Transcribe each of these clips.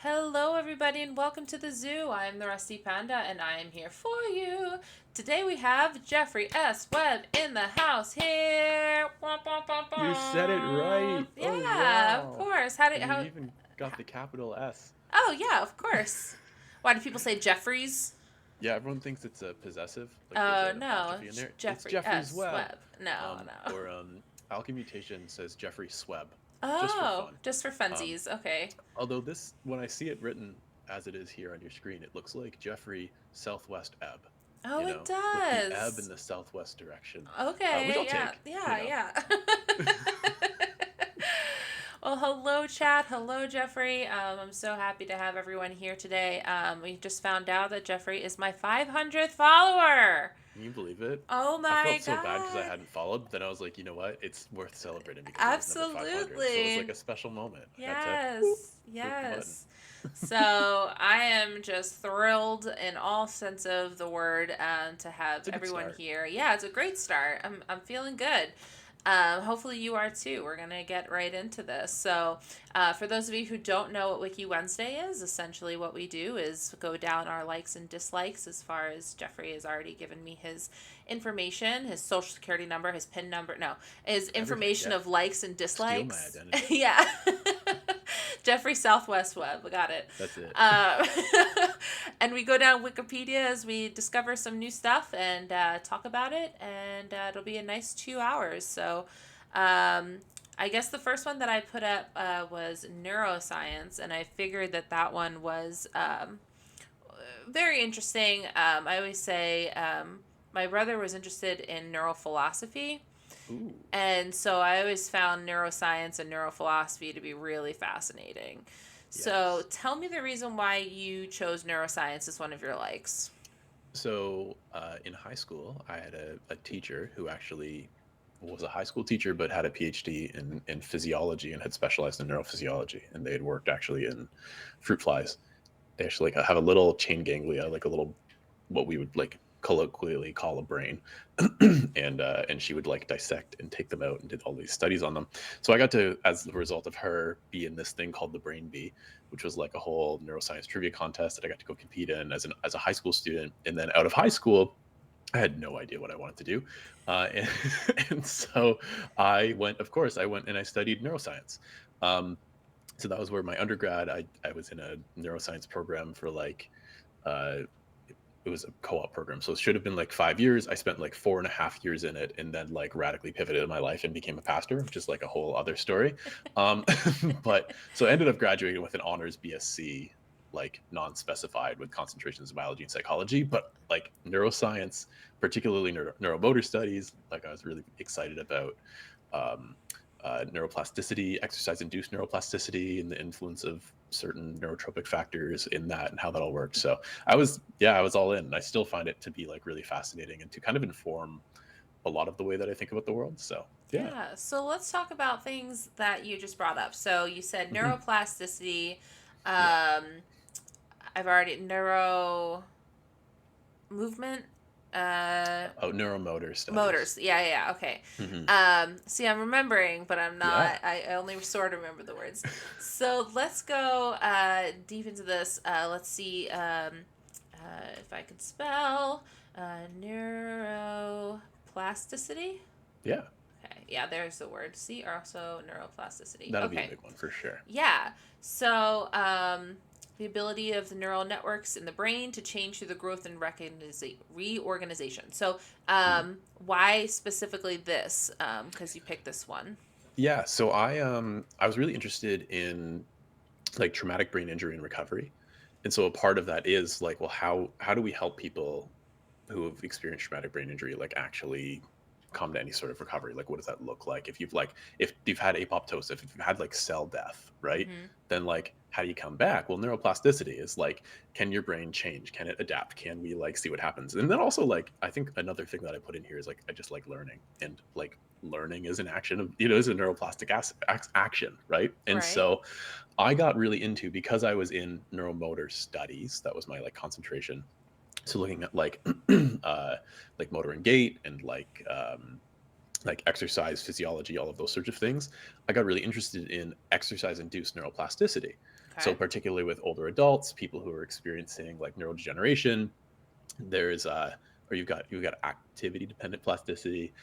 Hello, everybody, and welcome to the zoo. I'm the Rusty Panda, and I am here for you. Today we have Jeffrey S. Webb in the house here. Wah, wah, wah, You said it wah. right. Oh, Yeah, of wow. course. And you even got the capital S. Oh, yeah, of course. Why do people say Jeffries? Yeah, everyone thinks it's a possessive, like there's Oh, an no, apostrophe in there. It's Jeffrey Jeffrey's S. Web. Webb. No, no. Or Alchemy Mutation says JeffreySWebb, just for Oh, fun. just for Um, funsies. Okay. Although this, when I see it written as it is here on your screen, it looks like Jeffrey Southwest Ebb, Oh, it with the ebb in does. the southwest direction, which Okay, I'll yeah, take. yeah, yeah. Well, hello, chat. Hello, Jeffrey. I'm so happy to have everyone here today. We just found out that Jeffrey is my 500th follower. Can you believe it? Oh I my felt so bad because I God. hadn't followed. Then I was like, you know what? It's worth celebrating because it is number 500. So it was like Absolutely. a special moment. I had to whoop, Yes, click the button. yes. So I am just thrilled in all sense of the word to have It's a good everyone start. here. Yeah, it's a great start. I'm feeling good. Hopefully you are too. We're gonna get right into this. So, for those of you who don't know what Wiki Wednesday is, essentially what we do is go down our likes and dislikes. As far as Jeffrey has already given me his information, his social security number, his PIN number. No, his Everything, information yeah. of likes and Steal my dislikes. identity. Yeah. Jeffrey Southwest Web. Got it. That's it. Uh, and we go down Wikipedia as we discover some new stuff and talk about it. And it'll be a nice 2 hours. So I guess the first one that I put up was neuroscience. And I figured that that one was very interesting. I always say my brother was interested in neurophilosophy. Ooh, And so I always found neuroscience and neurophilosophy to be really fascinating. So yes. tell me the reason why you chose neuroscience as one of your likes. So in high school, I had a teacher who actually was a high school teacher, but had a PhD in physiology and had specialized in neurophysiology. And they had worked actually in fruit flies. They actually like have a little chain ganglia, like a little what we would like colloquially call a brain, and she would like dissect and take them out and did all these studies on them. So I got to, as a result of her, be in this thing called the Brain Bee, which was like a whole neuroscience trivia contest that I got to go compete in as a high school student. And then out of high school, I had no idea what I wanted to do. And, and so I went and I studied neuroscience. Um, so that was where my undergrad, I was in a neuroscience program for like, uh, it was a co-op program. So it should have been like 5 years. I spent like 4.5 years in it and then like radically pivoted in my life and became a pastor, which is like a whole other story. Um, but so I ended up graduating with an honors BSc, like non-specified with concentrations in biology and psychology, but like neuroscience, particularly neuromotor studies, like I was really excited about um, neuroplasticity, exercise-induced neuroplasticity, and the influence of certain neurotropic factors in that and how that all works. So I was all in. And I still find it to be like really fascinating and to kind of inform a lot of the way that I think about the world. So yeah. Yeah, so let's talk about things that you just brought up. So you said Hmm. neuroplasticity. Yeah. Um, I've already neuro movement. Uh, Oh, neuromotor studies. Motors. Yeah, yeah, okay. Hmm. See, I'm remembering, but I'm Yeah. not. I only sort of remember the words. So let's go deep into this. Let's see if I could spell neuroplasticity. Yeah. Okay, yeah, there's the word. See, also neuroplasticity. That'll be a Okay, big one for sure. yeah. So, the ability of the neural networks in the brain to change through the growth and reorganization. So, Mhm. why specifically this? Because you picked this one. Yeah. So I was really interested in like traumatic brain injury and recovery. And so a part of that is like, well, how do we help people who have experienced traumatic brain injury like actually come to any sort of recovery? Like what does that look like? If you've had apoptosis, if you've had like cell death, right? Mm-hmm. Then like how do you come back? Well, neuroplasticity is like, can your brain change? Can it adapt? Can we like see what happens? And then also like I think another thing that I put in here is like I just like learning, and like learning is an action of, is a neuroplastic action, right? And Right. so I got really into, because I was in neuromotor studies, that was my like concentration. So looking at like motor and gait and like exercise physiology, all of those sorts of things, I got really interested in exercise induced neuroplasticity. So Okay. particularly with older adults, people who are experiencing like neurodegeneration, there's or you've got activity dependent plasticity.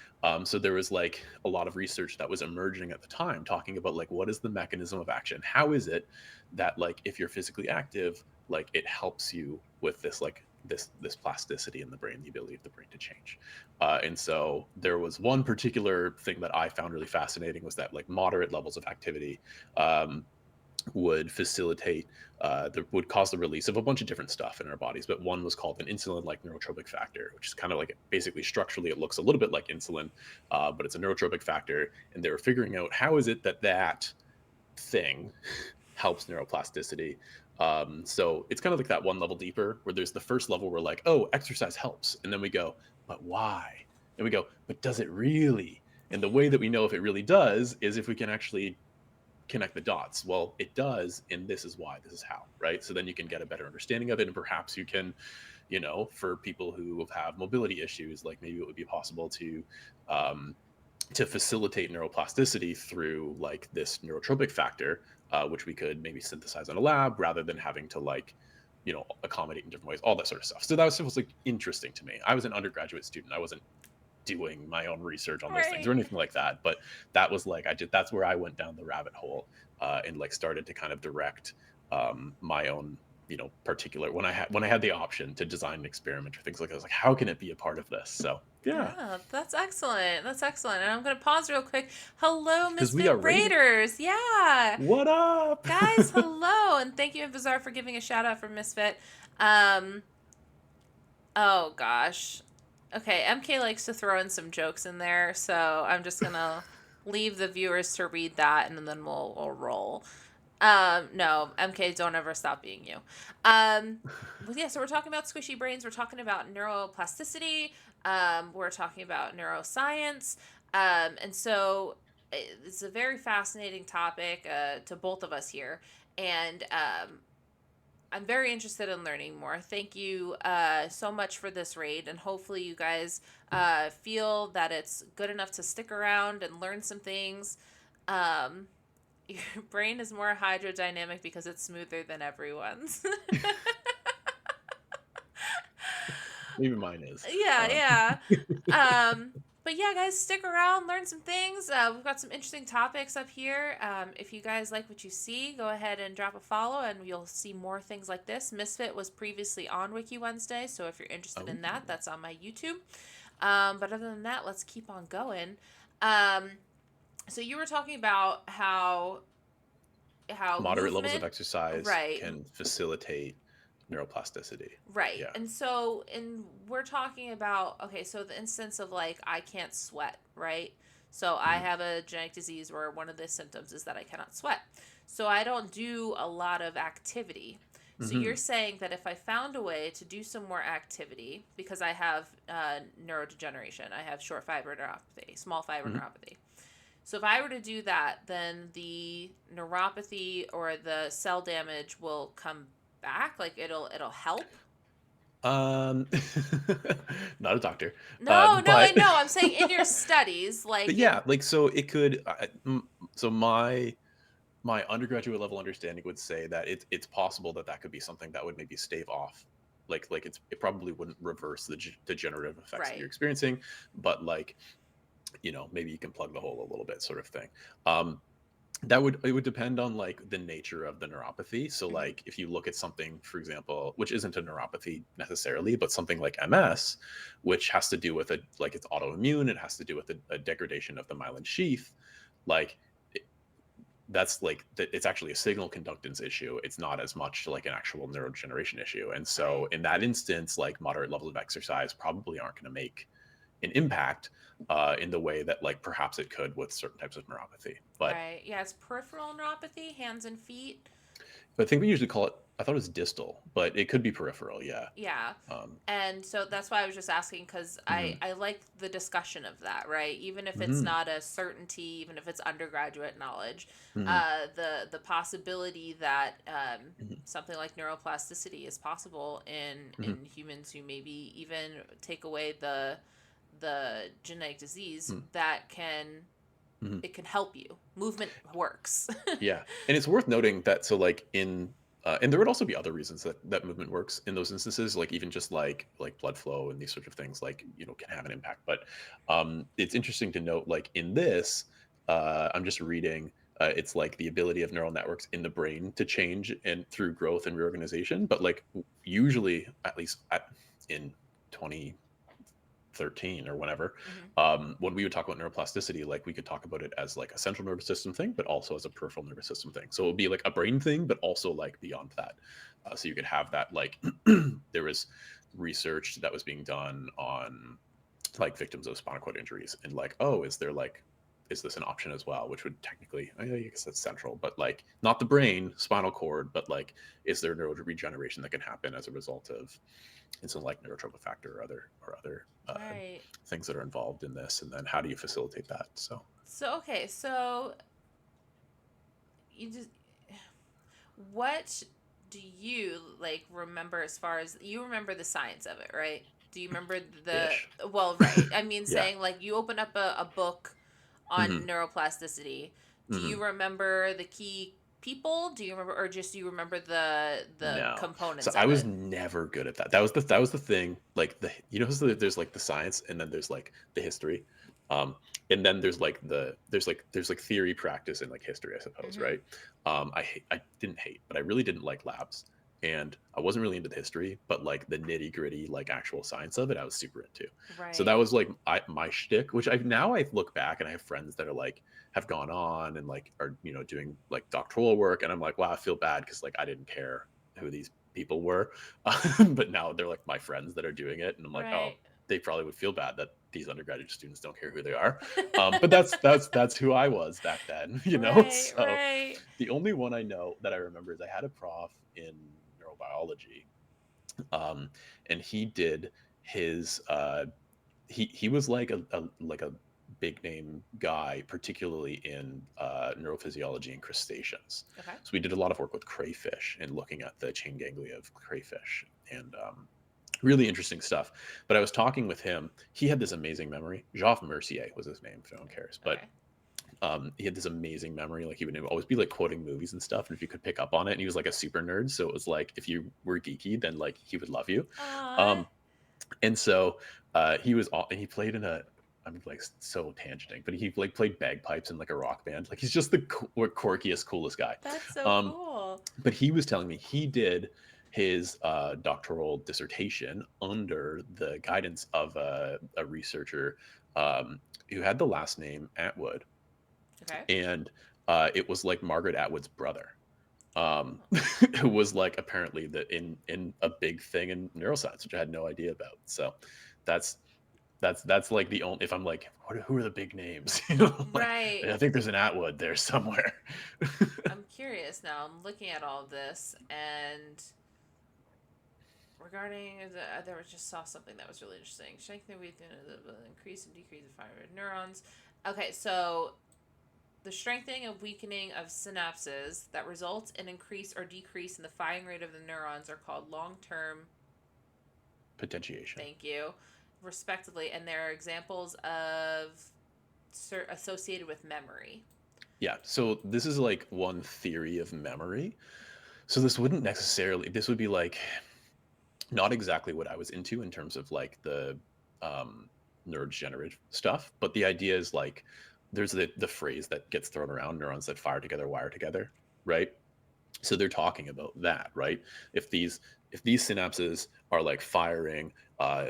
So there was like a lot of research that was emerging at the time talking about like what is the mechanism of action, how is it that like if you're physically active, like it helps you with this like this plasticity in the brain, the ability of the brain to change. And so there was one particular thing that I found really fascinating was that like moderate levels of activity um, would facilitate would cause the release of a bunch of different stuff in our bodies, but one was called an insulin-like neurotropic factor, which is kind of like basically structurally it looks a little bit like insulin, but it's a neurotropic factor, and they were figuring out how is it that that thing helps neuroplasticity. So it's kind of like that one level deeper where there's the first level where like, oh, exercise helps, and then we go, but why? And we go, but does it really? And the way that we know if it really does is if we can actually connect the dots. Well, it does, and this is why, this is how, right? So then you can get a better understanding of it, and perhaps you can, for people who have mobility issues, like maybe it would be possible um, to facilitate neuroplasticity through like this neurotropic factor, which we could maybe synthesize in a lab rather than having to like, accommodate in different ways, all that sort of stuff. So that was like interesting to me. I was an undergraduate student. I wasn't doing my own research on those things or Right. anything like that. But that was like that's where I went down the rabbit hole and like started to kind of direct my own particular when I had the option to design an experiment or things like that. I was like, how can it be a part of this? So yeah, Yeah, that's excellent. That's excellent. And I'm going to pause real quick. Hello, because we Misfit got rated. Raiders. Yeah. What up? Guys, hello. And thank you, Bizarre, for giving a shout out for Misfit. Um, oh, gosh. Okay, MK likes to throw in some jokes in there, so I'm just going to leave the viewers to read that and then we'll roll. No, MK, don't ever stop being you. Well, yeah, so we're talking about squishy brains. We're talking about neuroplasticity. We're talking about neuroscience. And so it's a very fascinating topic to both of us here. And I'm very interested in learning more. Thank you so much for this raid, and hopefully you guys feel that it's good enough to stick around and learn some things. Um, your brain is more hydrodynamic because it's smoother than everyone's. Maybe mine is. Yeah, yeah. But yeah, guys, stick around, learn some things. We've got some interesting topics up here. If you guys like what you see, go ahead and drop a follow, and you'll see more things like this. Misfit was previously on Wiki Wednesday, so if you're interested Oh, in that, that's on my YouTube. But other than that, let's keep on going. Um, so you were talking about how moderate levels of movement, exercise right, can facilitate neuroplasticity. right. Yeah. And so we're talking about, okay, so the instance of like I can't sweat, right? So I Mhm. have a genetic disease where one of the symptoms is that I cannot sweat. So I don't do a lot of activity. So you're Mhm. saying that if I found a way to do some more activity, because I have neurodegeneration, I have short fiber neuropathy, small fiber Mhm. neuropathy. So if I were to do that, then the neuropathy or the cell damage will come back. Like it'll help. Um, not a doctor, No, no, I but know. I'm saying in your studies, but like yeah, like so it could. So my undergraduate level understanding would say that it's possible that that could be something that would maybe stave off, like it probably wouldn't reverse the degenerative effects that you're right. experiencing, but like maybe you can plug the hole a little bit, sort of thing. Um, it would depend on like the nature of the neuropathy. So Mm-hmm. like if you look at something, for example, which isn't a neuropathy necessarily, but something like MS, which has to do with like it's autoimmune, it has to do with a degradation of the myelin sheath, like it, that's like it's actually a signal conductance issue. It's not as much like an actual neurodegeneration issue. And so Right. in that instance, like moderate levels of exercise probably aren't going to make an impact in the way that like perhaps it could with certain types of neuropathy. But Right. Yeah, it's peripheral neuropathy, hands and feet. I think we usually call it. I thought it was distal, but it could be peripheral. Yeah. Yeah. Um, And so that's why I was just asking because mhm, I like the discussion of that, right? Even if it's mhm, not a certainty, even if it's undergraduate knowledge, mhm, the possibility that mhm, something like neuroplasticity is possible mhm, in humans who maybe even take away the genetic disease mhm, that can Mhm. it can help you. Movement works. Yeah, and it's worth noting that so like in and there would also be other reasons that movement works in those instances, like even just like blood flow and these sorts of things, like can have an impact. But it's interesting to note, like in this, I'm just reading. It's like the ability of neural networks in the brain to change and through growth and reorganization. But like usually, at least in 2013 or whenever, Hmm. when we would talk about neuroplasticity, like we could talk about it as like a central nervous system thing, but also as a peripheral nervous system thing. So it would be like a brain thing, but also like beyond that. So you could have that like there was research that was being done on like victims of spinal cord injuries, and like, oh, is this an option as well? Which would technically, I guess that's central, but like not the brain, spinal cord, but like, is there neural regeneration that can happen as a result of something like neurotrophic factor or other Right. things that are involved in this? And then how do you facilitate that? So So okay, so you just what do you like remember as far as you remember the science of it, right? Do you remember the ish. well, right. I mean Yeah. saying like you open up a book on Hmm. neuroplasticity. Do Hmm. you remember the key people? Do you remember or just you remember the No. So components I of was it? never good at that. That was the thing. Like there's like the science, and then there's like the history. Um, and then there's like theory, practice, and like history, I suppose, Mhm. right? I didn't hate, but I really didn't like labs. And I wasn't really into the history, but like the nitty gritty, like actual science of it, I was super into. So that Right. was like my shtick, which I look back and I have friends that are like have gone on and like are doing like doctoral work, and I'm like, wow, I feel bad because like I didn't care who these people were. But now they're like my friends that are doing it, and I'm like, oh, Right. they probably would feel bad that these undergraduate students don't care who they are. But that's who I was back then, Right, So right. the only one I know that I remember is I had a prof in neurobiology, um, and he did his he was like a big name guy, particularly in neurophysiology and crustaceans. Okay. So we did a lot of work with crayfish and looking at the chain ganglia of crayfish, and really interesting stuff. But I was talking with him. He had this amazing memory. Jacques Mercier was his name, if no one cares. But Okay. he had this amazing memory. Like he would always be like quoting movies and stuff, and if you could pick up on it, and he was like a super nerd. So it was like if you were geeky, then like he would love you. Aw. Um, and so and he played in a. I'm like so tangenting, but he like played bagpipes in like a rock band. Like he's just the quirkiest, coolest guy. That's so Um, cool. but he was telling me he did his doctoral dissertation under the guidance of a researcher who had the last name Atwood, Okay. and it was like Margaret Atwood's brother. Um, Oh. who was like apparently in a big thing in neuroscience, which I had no idea about. So that's that's like the only, if I'm like, who are the big names? Like Right. I think there's an Atwood there somewhere. I'm curious now. I'm looking at all of this and regarding there was just saw something that was really interesting. Strengthening weakness, increase and decrease of firing neurons. Okay, so the strengthening and weakening of synapses that results in increase or decrease in the firing rate of the neurons are called long-term, Potentiation. thank you, respectively, and there are examples of associated with memory. Yeah. So this is like one theory of memory. So this would be like not exactly what I was into in terms of like the um, neurodegenerative stuff, but the idea is like there's the phrase that gets thrown around: neurons that fire together wire together, right? So they're talking about that, right? If these synapses are like firing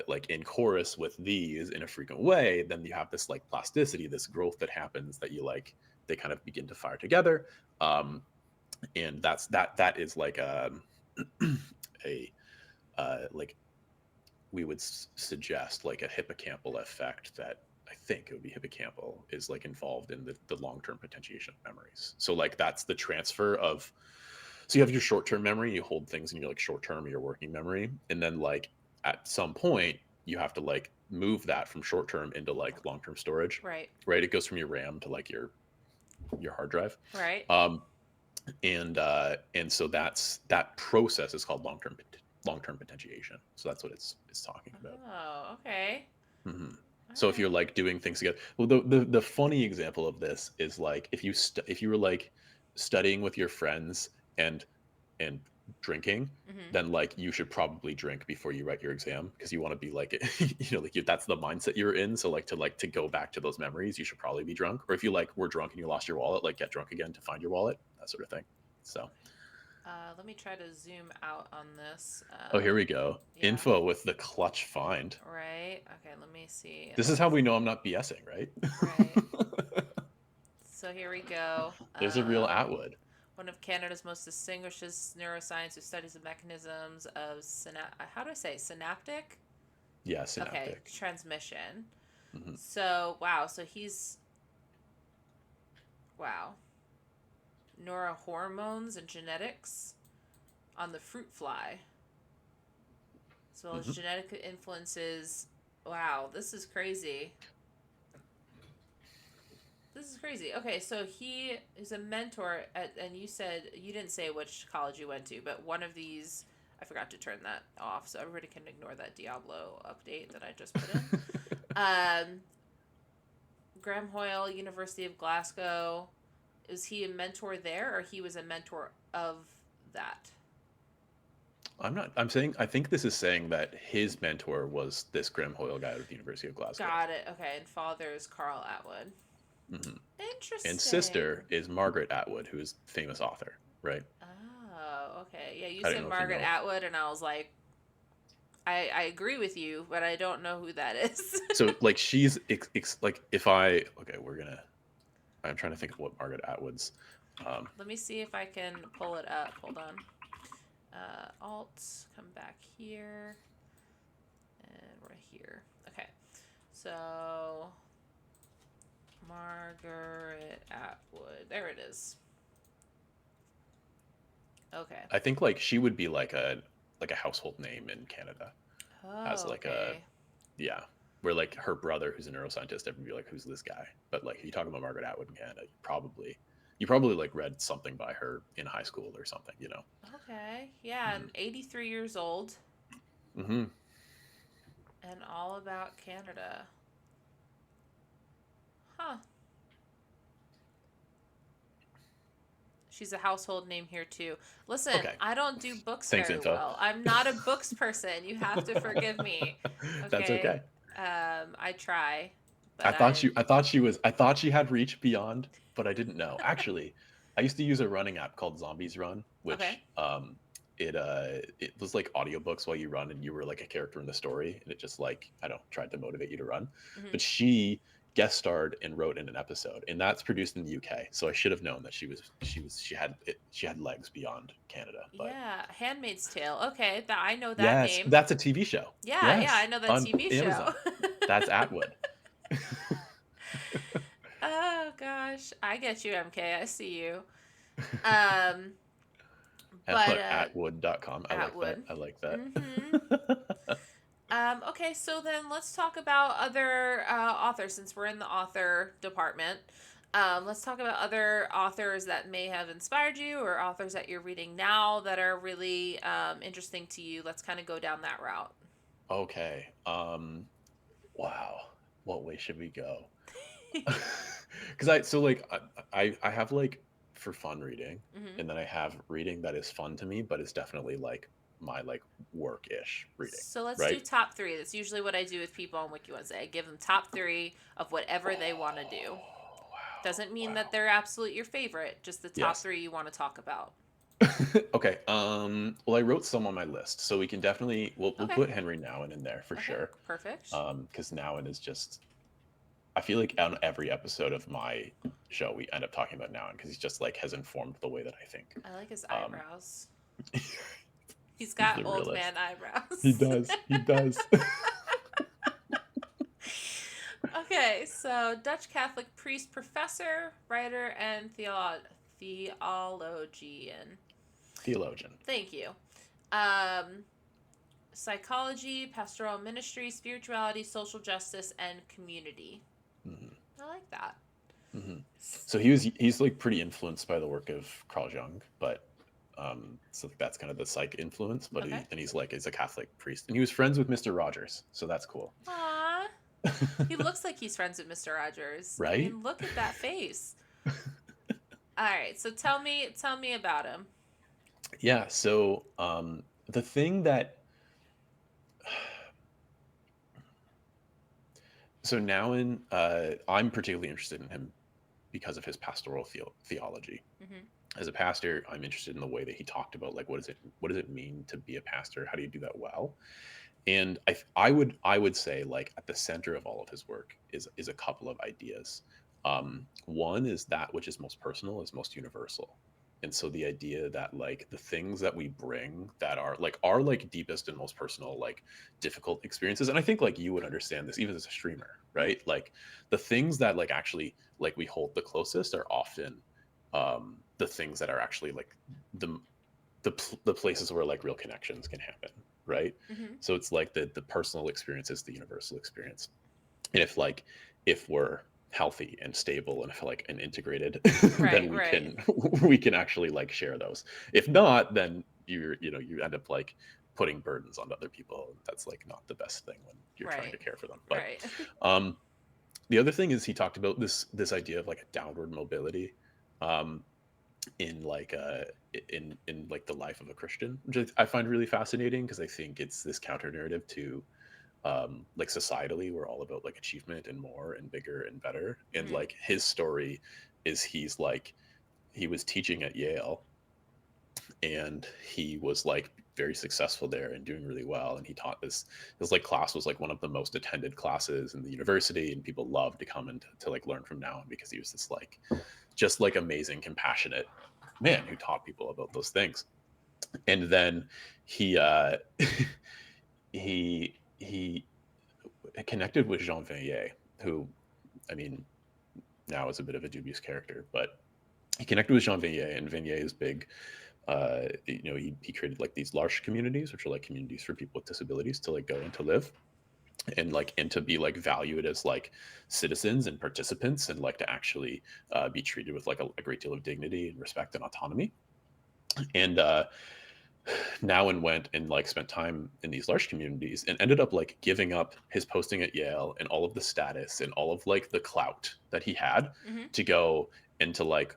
like in chorus with these in a frequent way, then you have this like plasticity, this growth that happens, that you like they kind of begin to fire together. Um, and that is like a like we would suggest like a hippocampal effect that I think it would be hippocampal is like involved in the long-term potentiation of memories. So like that's the transfer of, so you have your short-term memory, you hold things in your like short-term or your working memory, and then like at some point you have to like move that from short-term into like long-term storage, Right. right? It goes from your RAM to like your hard drive. Right. Um, and so that process is called long-term potentiation. So that's what it's talking about. Oh, okay. Hmm. All So if you're right. like doing things together, well, the funny example of this is like if you were like studying with your friends and and drinking, Mm-hmm. then like you should probably drink before you write your exam because you want to be like like that's the mindset you're in. So like to go back to those memories, you should probably be drunk. Or if you like were drunk and you lost your wallet, like get drunk again to find your wallet, that sort of thing. So Let me try to zoom out on this. oh, here we go. Yeah. Info with the clutch find. Right. Okay. Let me see. This is how we know I'm not BSing, right? Right. So here we go. There's a real Atwood. One of Canada's most distinguished neuroscience who studies the mechanisms of how do I say synaptic? Yeah, Okay, synaptic. transmission. Hmm. So wow. So he's wow. Neurohormones and genetics on the fruit fly, as well as Hmm. genetic influences. Wow, this is crazy. This is crazy. Okay, so he is a mentor at, and you said you didn't say which college you went to, but one of these, I forgot to turn that off, so everybody can ignore that Diablo update that I just put in. Um, Graham Hoyle, University of Glasgow. Is he a mentor there, or he was a mentor of that? I'm saying, I think this is saying that his mentor was this Graham Hoyle guy out of the University of Glasgow. Got it. Okay, and father is Carl Atwood. Hmm. And Interesting. sister is Margaret Atwood, who is a famous author, right? Oh, okay. Yeah, you I don't said know if you Margaret know. Atwood, and I was like, I agree with you, but I don't know who that is. So like she's like if okay, I'm trying to think of what Margaret Atwood's. Let me see if I can pull it up. Hold on. Alt, come back here, and we're here. Okay, so Margaret Atwood. There it is. Okay. I think like she would be like a household name in Canada as Oh, like a okay. yeah, where like her brother who's a neuroscientist, everyone would be like, who's this guy? But like if you talk about Margaret Atwood in Canada, you probably like read something by her in high school or something, you know. Okay. Yeah, Mm-hmm. and 83 years old Mm-hmm. and all about Canada. Huh. She's a household name here too. Listen, Okay. I don't do books Thanks, very info. well. I'm not a books person. You have to forgive me. That's Okay? okay. I try, I but thought I she I thought she was I thought she had reached beyond, but I didn't know. Actually, I used to use a running app called Zombies Run, Okay. which it was like audiobooks while you run and you were like a character in the story and it just like I don't tried to motivate you to run. Hmm. But she guest starred and wrote in an episode and that's produced in the UK. So I should have known that she had legs beyond Canada, but Yeah, Handmaid's Tale. Okay, that I know that yes, name. that's a TV show. Yeah, I Yes, know that on TV show. Amazon. That's Atwood. Oh gosh, I get you, MK. I see you. Um, And but look, atwood.com. I like that. Atwood. I like that. Mm-hmm. Okay, so then let's talk about other authors since we're in the author department. Let's talk about other authors that may have inspired you or authors that you're reading now that are really interesting to you. Let's kind of go down that route. Okay. Wow. What way should we go? Because I have like for fun reading, Hmm. and then I have reading that is fun to me, but it's definitely like my like work-ish reading, So let's do right? top three. That's usually what I do with people on Wiki Wednesday. I give them top three of whatever they want to do. Oh, wow. Doesn't mean that Wow. they're absolute your favorite, just the top Yes. three you want to talk about. Okay. Well, I wrote some on my list, so we can definitely we'll Okay. put Henry Nouwen in there for Okay. sure. Perfect. Because Nouwen is just I feel like on every episode of my show, we end up talking about Nouwen because he's just like has informed the way that I think. I like his Um, eyebrows. He's he's got the old man realist. He eyebrows. does. He does. Okay, so Dutch Catholic priest, professor, writer, and theologian. Theologian. Thank you. Um, Psychology, pastoral ministry, spirituality, social justice, and community. Hmm. I like that. Hmm. So he's like pretty influenced by the work of Carl Jung, but so that's kind of the psych influence. But Okay. he's a Catholic priest, and he was friends with Mr. Rogers, so that's cool. Aww. He looks like he's friends with Mr. Rogers. I Right? mean, look at that face. All right, so tell me about him. Yeah. So the thing that so now in I'm particularly interested in him because of his pastoral theology. Hmm. As a pastor, I'm interested in the way that he talked about like what does it mean to be a pastor? How do you do that well? And I would say like at the center of all of his work is a couple of ideas. One is that which is most personal is most universal. And so the idea that like the things that we bring that are like deepest and most personal, like difficult experiences. And I think like you would understand this even as a streamer, Hmm. right? Like the things that like actually like we hold the closest are often the things that are actually like the the places where like real connections can happen, right? Hmm. So it's like the personal experience is the universal experience. And if we're healthy and stable and like and integrated, then Right, we right, can we can actually like share those. If not, then you end up like putting burdens on other people. That's like not the best thing when you're trying to right, care for them. But right. um the other thing is he talked about this idea of like a downward mobility. Um, in like in like the life of a Christian, which I find really fascinating because I think it's this counter narrative to like societally we're all about like achievement and more and bigger and better. And Hmm. like his story is he's like he was teaching at Yale and he was like very successful there and doing really well, and he taught this his like class was like one of the most attended classes in the university, and people loved to come and to like learn from now because he was this like just like amazing compassionate man who taught people about those things. And then he he connected with Jean Vanier, who I mean now is a bit of a dubious character, but he connected with Jean Vanier, and Vanier is big. He created like these large communities, which are like communities for people with disabilities to like go and to live and to be like valued as like citizens and participants and like to actually be treated with like a great deal of dignity and respect and autonomy. And now and went and like spent time in these large communities and ended up like giving up his posting at Yale and all of the status and all of like the clout that he had Hmm. to go and to like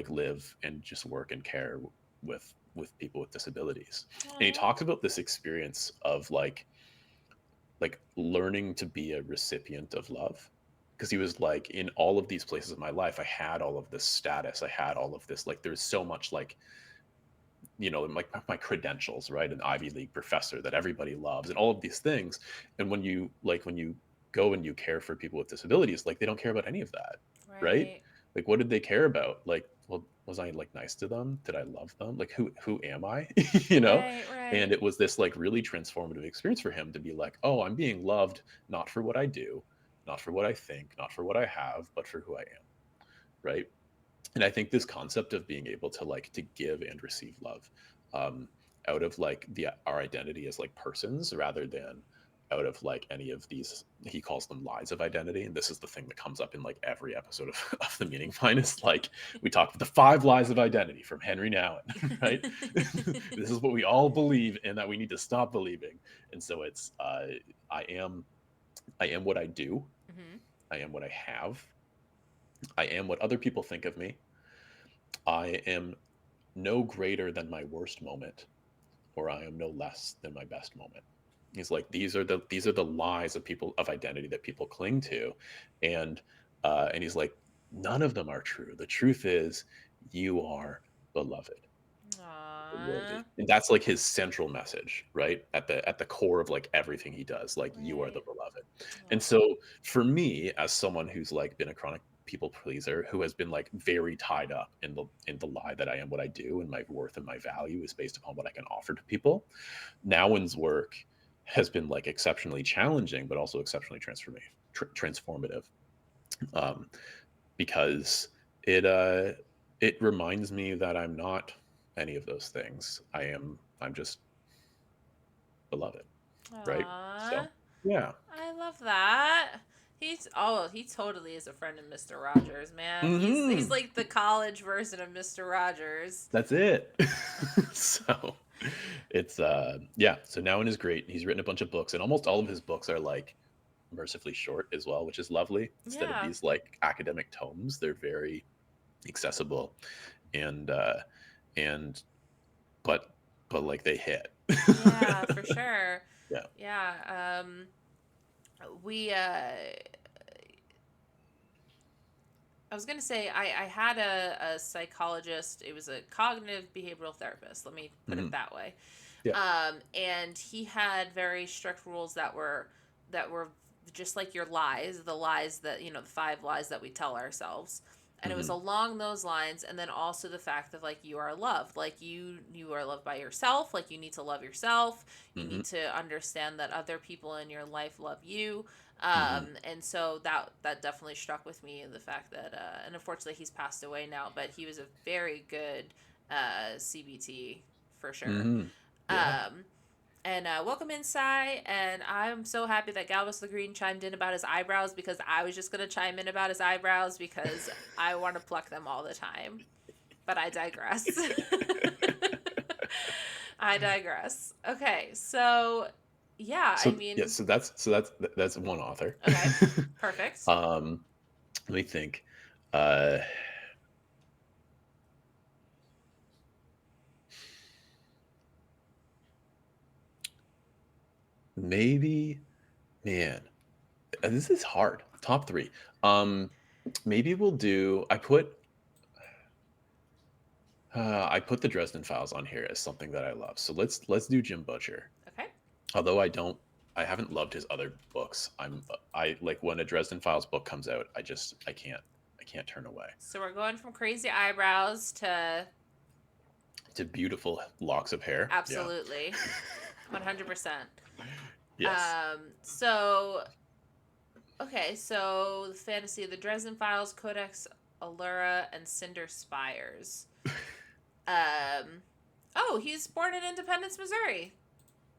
live and just work and care with people with disabilities. And he Aw. talks about this experience of like learning to be a recipient of love, because he was like in all of these places of my life I had all of this status, I had all of this like there's so much like like my credentials, right? An Ivy League professor that everybody loves, and all of these things. And when you go and you care for people with disabilities, like they don't care about any of that, right? Right, Like, what did they care about? Like, well, was I like nice to them? Did I love them? Like, who am I? you know? right, And right, it was this like really transformative experience for him to be like, oh, I'm being loved not for what I do, not for what I think, not for what I have, but for who I am, right? And I think this concept of being able to like to give and receive love um, out of like the our identity as like persons rather than out of like any of these, he calls them lies of identity. And this is the thing that comes up in like every episode of, of the Meaning Find is like we talk about the 5 lies of identity from Henry Nouwen, right? This is what we all believe and that we need to stop believing. And so it's i am I am what I do, hmm, I am what I have, I am what other people think of me, I am no greater than my worst moment, or I am no less than my best moment. He's like, these are the lies of people of identity that people cling to, and he's like, none of them are true. The truth is, you are beloved, Aw. worthy, and that's like his central message, right? At the core of like everything he does, like you are the Right. beloved. And Aw. so for me, as someone who's like been a chronic people pleaser, who has been like very tied up in the lie that I am what I do and my worth and my value is based upon what I can offer to people, Nouwen's work has been like exceptionally challenging but also exceptionally transformative, um, because it reminds me that I'm not any of those things. I'm just beloved, right? So Aw. yeah. I love that. He totally is a friend of Mr. Rogers, man. He's Hmm. like the college version of Mr. Rogers. That's it. So it's yeah. So Nouwen is great. He's written a bunch of books, and almost all of his books are like mercifully short as well, which is lovely. Instead of Yeah. these like academic tomes, they're very accessible, and and but like they hit. Yeah, for sure. Yeah. Yeah. We I was gonna say I had a psychologist. It was a cognitive behavioral therapist. Let me put it Hmm. that way. Yeah. And he had very strict rules that were just like your lies, the lies that the 5 lies that we tell ourselves. And it was Hmm. along those lines, and then also the fact that like you are loved, like you are loved by yourself, like you need to love yourself, you Hmm. need to understand that other people in your life love you. Hmm. And so that definitely struck with me, the fact that and unfortunately he's passed away now, but he was a very good CBT for sure. Hmm. Yeah. um, and welcome inside. And I'm so happy that Galvus the Green chimed in about his eyebrows, because I was just gonna chime in about his eyebrows because I want to pluck them all the time. But I digress. I digress. Okay, so yeah, I So yeah, mean, that's one author. okay, perfect. um, Let me think. Uh, Maybe, man, this is hard. Top three. Um, Maybe we'll do. I put the Dresden Files on here as something that I love. So let's do Jim Butcher. Okay, Although I haven't loved his other books. I like when a Dresden Files book comes out. I can't turn away. so we're going from crazy eyebrows to To beautiful locks of hair. Yeah. absolutely 100%. Yes. So okay, so the fantasy of the Dresden Files, Codex Allura, and Cinder Spires. Um, oh, he's born in Independence, Missouri.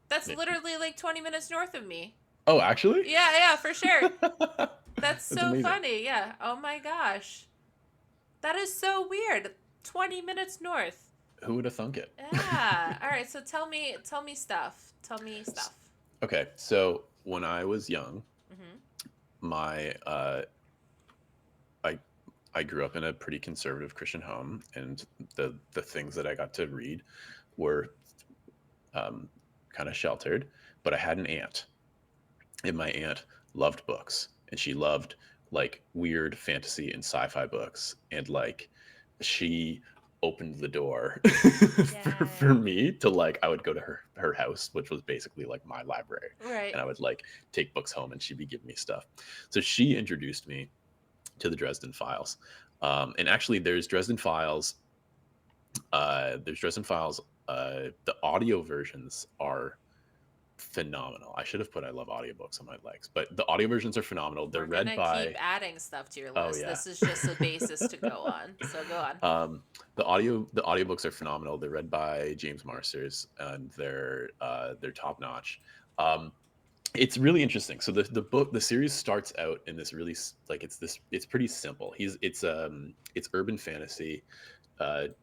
That's literally like 20 minutes north of me. Oh, actually? Yeah, yeah, for sure. That's That's so amazing. funny. Yeah. Oh my gosh. That is so weird. 20 minutes north. Who would have thunk it? Yeah. All right, so tell me stuff. Tell me stuff. Okay, so when I was young, Mhm. my I I grew up in a pretty conservative Christian home, and the things that I got to read were um, kind of sheltered. But I had an aunt, and my aunt loved books, and she loved like weird fantasy and sci-fi books, and like she opened the door for Yay. me to like I would go to her house, which was basically like my library, Right. and I would like take books home, and she'd be giving me stuff. So she introduced me to the Dresden Files. And actually, there's Dresden Files. The audio versions are phenomenal. I should have put I love audiobooks on my legs, but the audio versions are phenomenal. They're We're read gonna keep by adding stuff to your oh list. yeah. This is just a basis to go on. So go on. The audiobooks are phenomenal. They're read by James Marsters, and they're top notch. Um, it's really interesting. So the series starts out in this really like it's pretty simple. It's urban fantasy.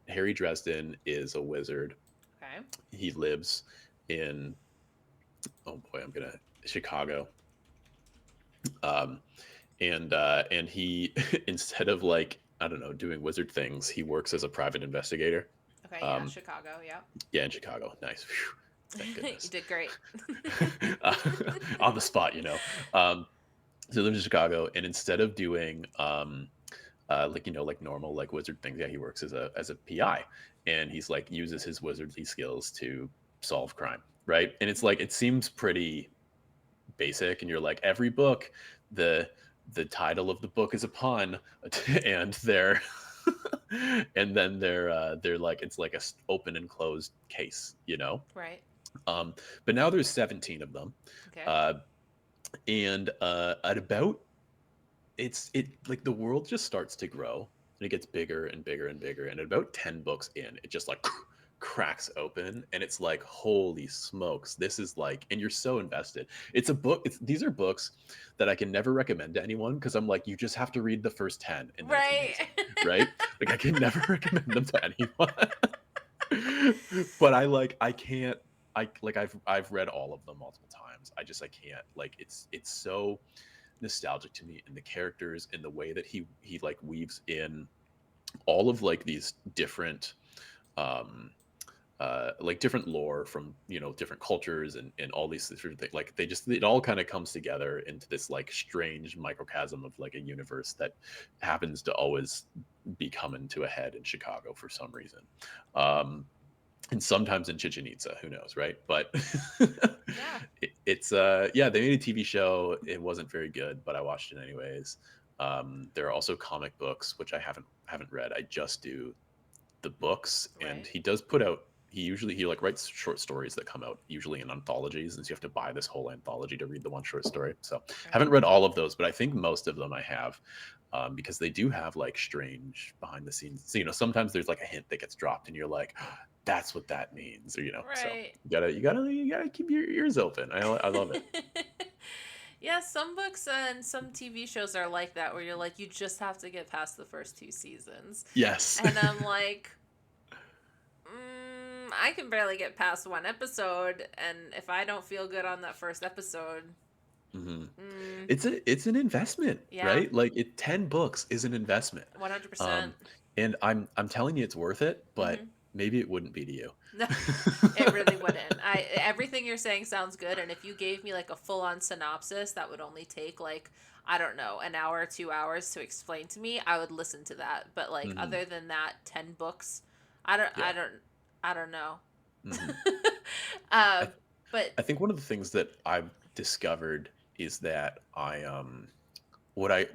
Harry Dresden is a wizard. Okay. He lives in oh boy, I'm gonna Chicago. Um, and he instead of like I don't know doing wizard things, he works as a private investigator. Okay, yeah, Um, Chicago, yeah. yeah, in Chicago. Nice. Phew. Thank You goodness. did great. uh, on the spot, you know. So he lives in Chicago, and instead of doing like like normal like wizard things, yeah, he works as a PI, and he's like uses his wizardly skills to solve crime, right? And it's like it seems pretty basic, and you're like every book, the title of the book is a pun, and they're and then they're like it's like open and closed case, you know. Right. Um, but now there's 17 of them, Okay. uh, and at about it like the world just starts to grow, and it gets bigger and bigger and bigger, and at about 10 books in, it just like cracks open, and it's like holy smokes, this is like, and you're so invested. It's a book. These are books that I can never recommend to anyone because I'm like, you just have to read the first 10 and then it's Right. amazing, right? Like I can never recommend them to anyone. But I I've read all of them multiple times. I can't, like, it's so nostalgic to me, and the characters and the way that he like weaves in all of like these different um like different lore from, different cultures, and all these different things. Like, it all kind of comes together into this like strange microcosm of like a universe that happens to always be coming to a head in Chicago for some reason. um and sometimes in Chichen Itza, who knows, right? But Yeah. it's yeah, they made a TV show. It wasn't very good, but I watched it anyways. There are also comic books, which I haven't read. I just do the books, and Right. he like writes short stories that come out usually in anthologies, and so you have to buy this whole anthology to read the one short story. So haven't Right. read all of those, but I think most of them I have, because they do have like strange behind the scenes. So, sometimes there's like a hint that gets dropped, and you're like, that's what that means, or so Right. you gotta keep your ears open. I love it. Yeah, some books and some TV shows are like that, where you're like, you just have to get past the first two seasons. Yes. And I'm like, I can barely get past one episode, and if I don't feel good on that first episode, hmm mm, it's an investment, yeah, right? Like, 10 books is an investment. 100%. Um, and I'm telling you it's worth it, but Mm-hmm. maybe it wouldn't be to you. No, it really wouldn't. Everything you're saying sounds good, and if you gave me like a full on synopsis that would only take like, I don't know, an hour or 2 hours to explain to me, I would listen to that. But like, hmm other than that, 10 books, I don't, I Yeah. don't, I don't know. hmm I um, th- but I think one of the things that I've discovered is that what I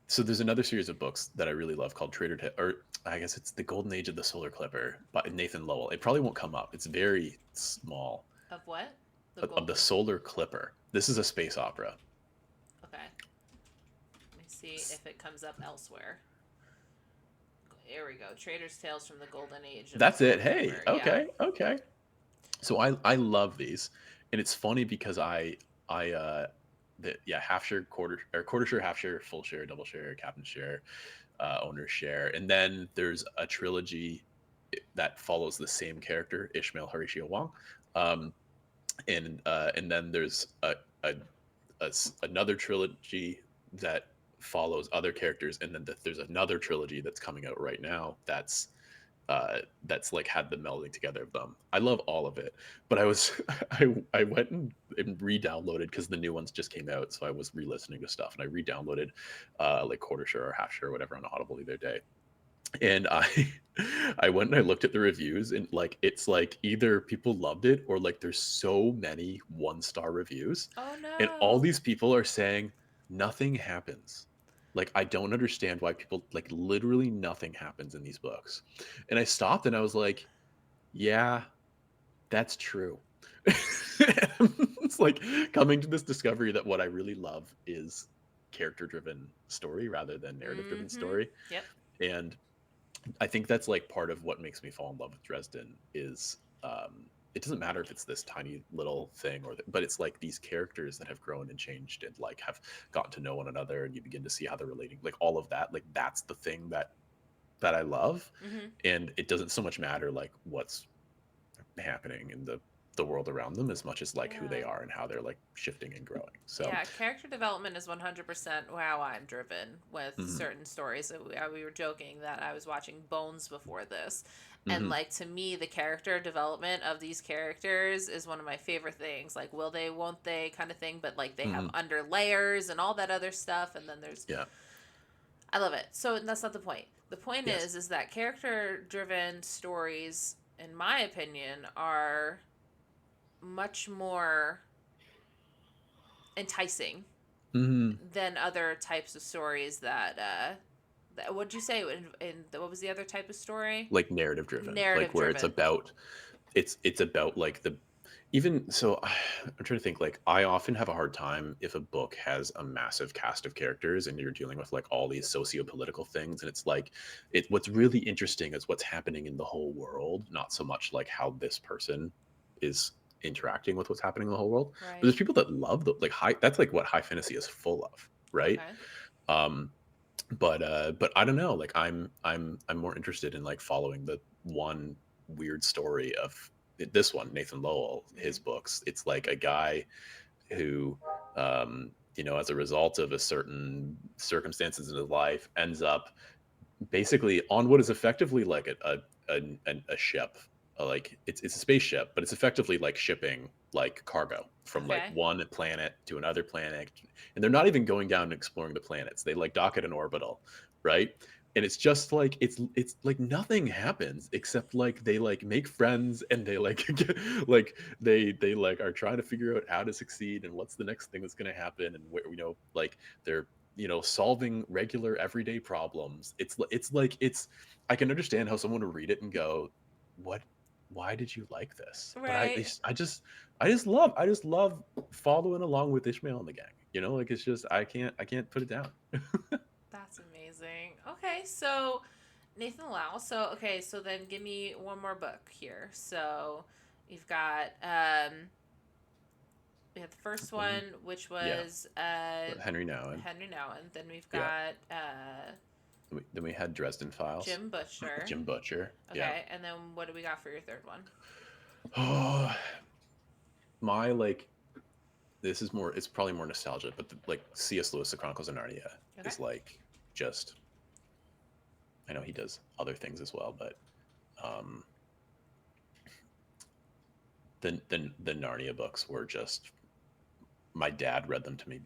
so there's another series of books that I really love called or I guess it's The Golden Age of the Solar Clipper by Nathan Lowell. It probably won't come up. It's very small. of what? The Of the golden. Solar Clipper. This is a space opera. Okay, let me see if it comes up elsewhere. Here we go. Trader's Tales from the Golden Age of the That's it. Solar Hey, Clipper. Yeah. okay, okay. So I love these, and it's funny because yeah, half share, quarter share, half share, full share, double share, captain share, owner share, and then there's a trilogy that follows the same character, Ishmael Horatio Wong, um, and then there's a, another trilogy that follows other characters, and then there's another trilogy that's coming out right now that's like had the melding together of them. I love all of it, but I went and re-downloaded because the new ones just came out, so I was re-listening to stuff, and I re-downloaded like quarter share or half share or whatever on Audible the other day, and I went and I looked at the reviews, and like it's like either people loved it or like there's so many one-star reviews, Oh and all no. these people are saying nothing happens. Like, I don't understand why people, like, literally nothing happens in these books. And I stopped and I was like, yeah, that's true. It's like coming to this discovery that what I really love is character driven story rather than narrative driven Mm-hmm. story. Yep. And I think that's like part of what makes me fall in love with Dresden is it doesn't matter if it's this tiny little thing but it's like these characters that have grown and changed and like have gotten to know one another, and you begin to see how they're relating, like all of that, like that's the thing that I love. Mm-hmm. And it doesn't so much matter like what's happening in the world around them as much as like who they Yeah. are and how they're like shifting and growing. So Yeah, character development is 100% how I'm driven with mhm, certain stories. So we were joking that I was watching Bones before this. And, mhm, like, to me, the character development of these characters is one of my favorite things. Like, will they, won't they kind of thing. But, like, they have mhm, under layers and all that other stuff. And then there's. yeah, I love it. So that's not the point. The point yes, is that character driven stories, in my opinion, are much more enticing mhm. than other types of stories what'd you say what was the other type of story? Like narrative driven, like Narrative where it's driven. about it's about like the even so I'm trying to think, like I often have a hard time if a book has a massive cast of characters and you're dealing with like all these socio-political things, and it's like what's really interesting is what's happening in the whole world, not so much like how this person is interacting with what's happening in the whole world. But Right. there's people that love the like high that's like what high fantasy is full of, right? Okay. um but I don't know, like I'm more interested in like following the one weird story of this one, Nathan Lowell, his Mm-hmm. books, it's like a guy who, as a result of a certain circumstances in his life, ends up basically on what is effectively like a ship. Like it's a spaceship, but it's effectively like shipping like cargo from like Okay. one planet to another planet, and they're not even going down and exploring the planets. They like dock at an orbital, right? And it's just like it's like nothing happens except like they like make friends, and they like like they like are trying to figure out how to succeed and what's the next thing that's going to happen, and where like they're solving regular everyday problems. It's like it's I can understand how someone would read it and go, what, why did you like this? But Right. I just love following along with Ishmael and the gang. Like it's just I can't put it down. That's amazing. Okay, so Nathan Lau. So okay, so then give me one more book here. So you've got we had the first Um, one, which yeah, was Henry Nouwen. Henry Nouwen. Then we've Yeah. got Then we had Dresden Files. Jim Butcher. Jim Butcher. Yeah. Okay, and then what do we got for your third one? Oh, my like this is more. It's probably more nostalgia, but like C.S. Lewis, The Chronicles of Narnia Okay. is like just. I know he does other things as well, but um, the Narnia books were just. My dad read them to me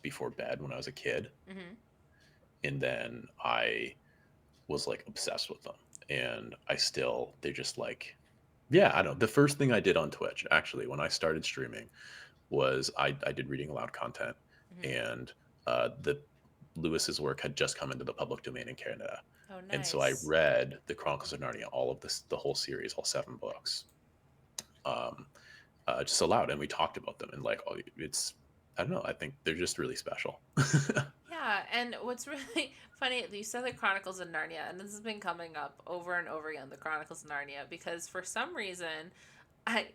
before bed when I was a kid, Mm-hmm. and then I was like obsessed with them, and they're just like, yeah, I don't know. The first thing I did on Twitch actually when I started streaming was I did reading aloud content, Mm-hmm. and the Lewis's work had just come into the public domain in Canada, Oh, and so I nice. read the Chronicles of Narnia, all of this, the whole series, all 7 books, um, just aloud, and we talked about them, and like, oh, it's I don't know, I think they're just really special. Yeah, and what's really funny, you said the Chronicles of Narnia, and this has been coming up over and over again, the Chronicles of Narnia, because for some reason, I,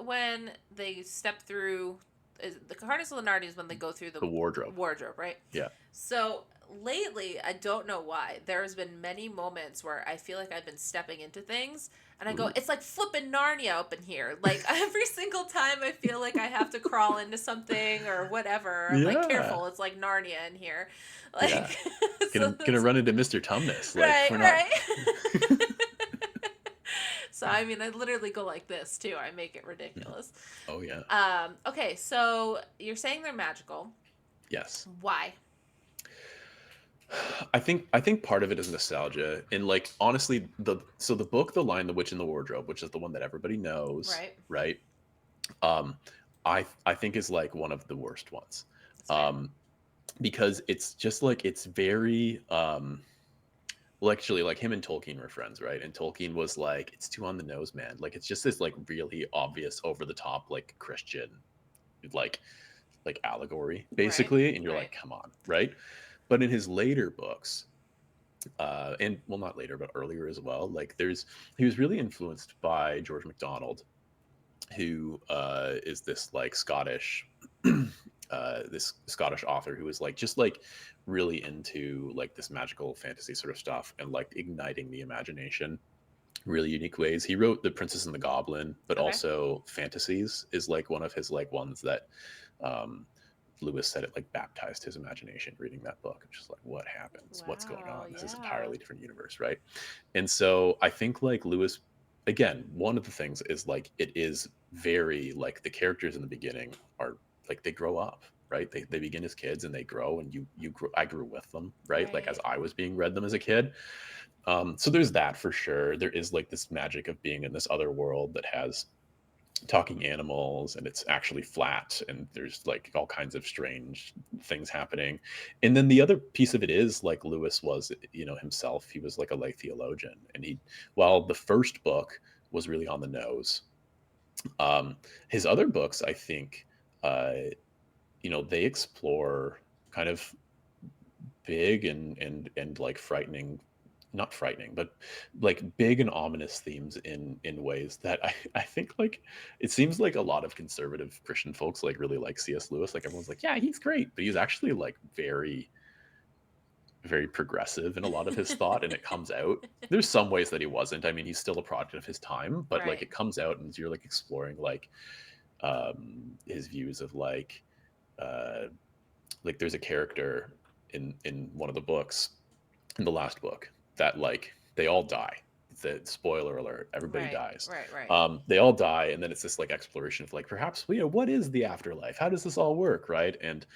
when they step through, the Chronicles of Narnia is when they go through the The wardrobe, wardrobe, right? yeah. So lately, I don't know why, there's been many moments where I feel like I've been stepping into things, and I go, Ooh. it's like flipping Narnia up in here. Like every single time I feel like I have to crawl into something or whatever, I'm like, Yeah, careful, it's like Narnia in here. yeah. Like, so Gonna that's run into Mr. Tumnus. Like right, we're not. right. So I mean, I literally go like this too. I make it ridiculous. Oh yeah. Okay, so you're saying they're magical. Yes. Why? I think part of it is nostalgia, and like honestly, the book The Lion, the Witch, and the Wardrobe, which is the one that everybody knows, Right. right? Um, I think is like one of the worst ones, That's fair. um, because it's just like it's very well, actually, like him and Tolkien were friends, right? And Tolkien was like, it's too on the nose, man. Like it's just this like really obvious, over the top, like Christian, like allegory, Right. basically, and you're like, Right. come on, right? But in his later books, and well, not later, but earlier as well, like he was really influenced by George MacDonald, who is this like Scottish this Scottish author who was like just like really into like this magical fantasy sort of stuff, and like igniting the imagination really unique ways. He wrote The Princess and the Goblin, but Okay. also Fantasies is like one of his like ones that um Lewis said it like baptized his imagination reading that book. It's just like, what happens? What's going Wow. on? This is Yeah. entirely different universe, right? And so I think like Lewis, again, one of the things is like it is very like the characters in the beginning are like they grow up, right? They begin as kids and they grow, and you grow, I grew with them, right? Like as Right. I was being read them as a kid. So there's that for sure. There is like this magic of being in this other world that has talking animals, and it's actually flat, and there's like all kinds of strange things happening. And then the other piece of it is like Lewis was, himself, he was like a lay theologian, and while the first book was really on the nose, his other books, I think, uh they explore kind of big and like frightening, not frightening, but like big and ominous themes in ways that I think like it seems like a lot of conservative Christian folks like really like C.S. Lewis. Like everyone's like, yeah, he's great, but he's actually like very very progressive in a lot of his thought, and it comes out. There's some ways that he wasn't. I mean, he's still a product of his time, but like Right. it comes out and you're like exploring his views of uh like there's a character in one of the books, in the last book, that like they all die. The spoiler alert, everybody Right. dies. Right. Right. They all die, and then it's this like exploration of like perhaps what is the afterlife? How does this all work, right? And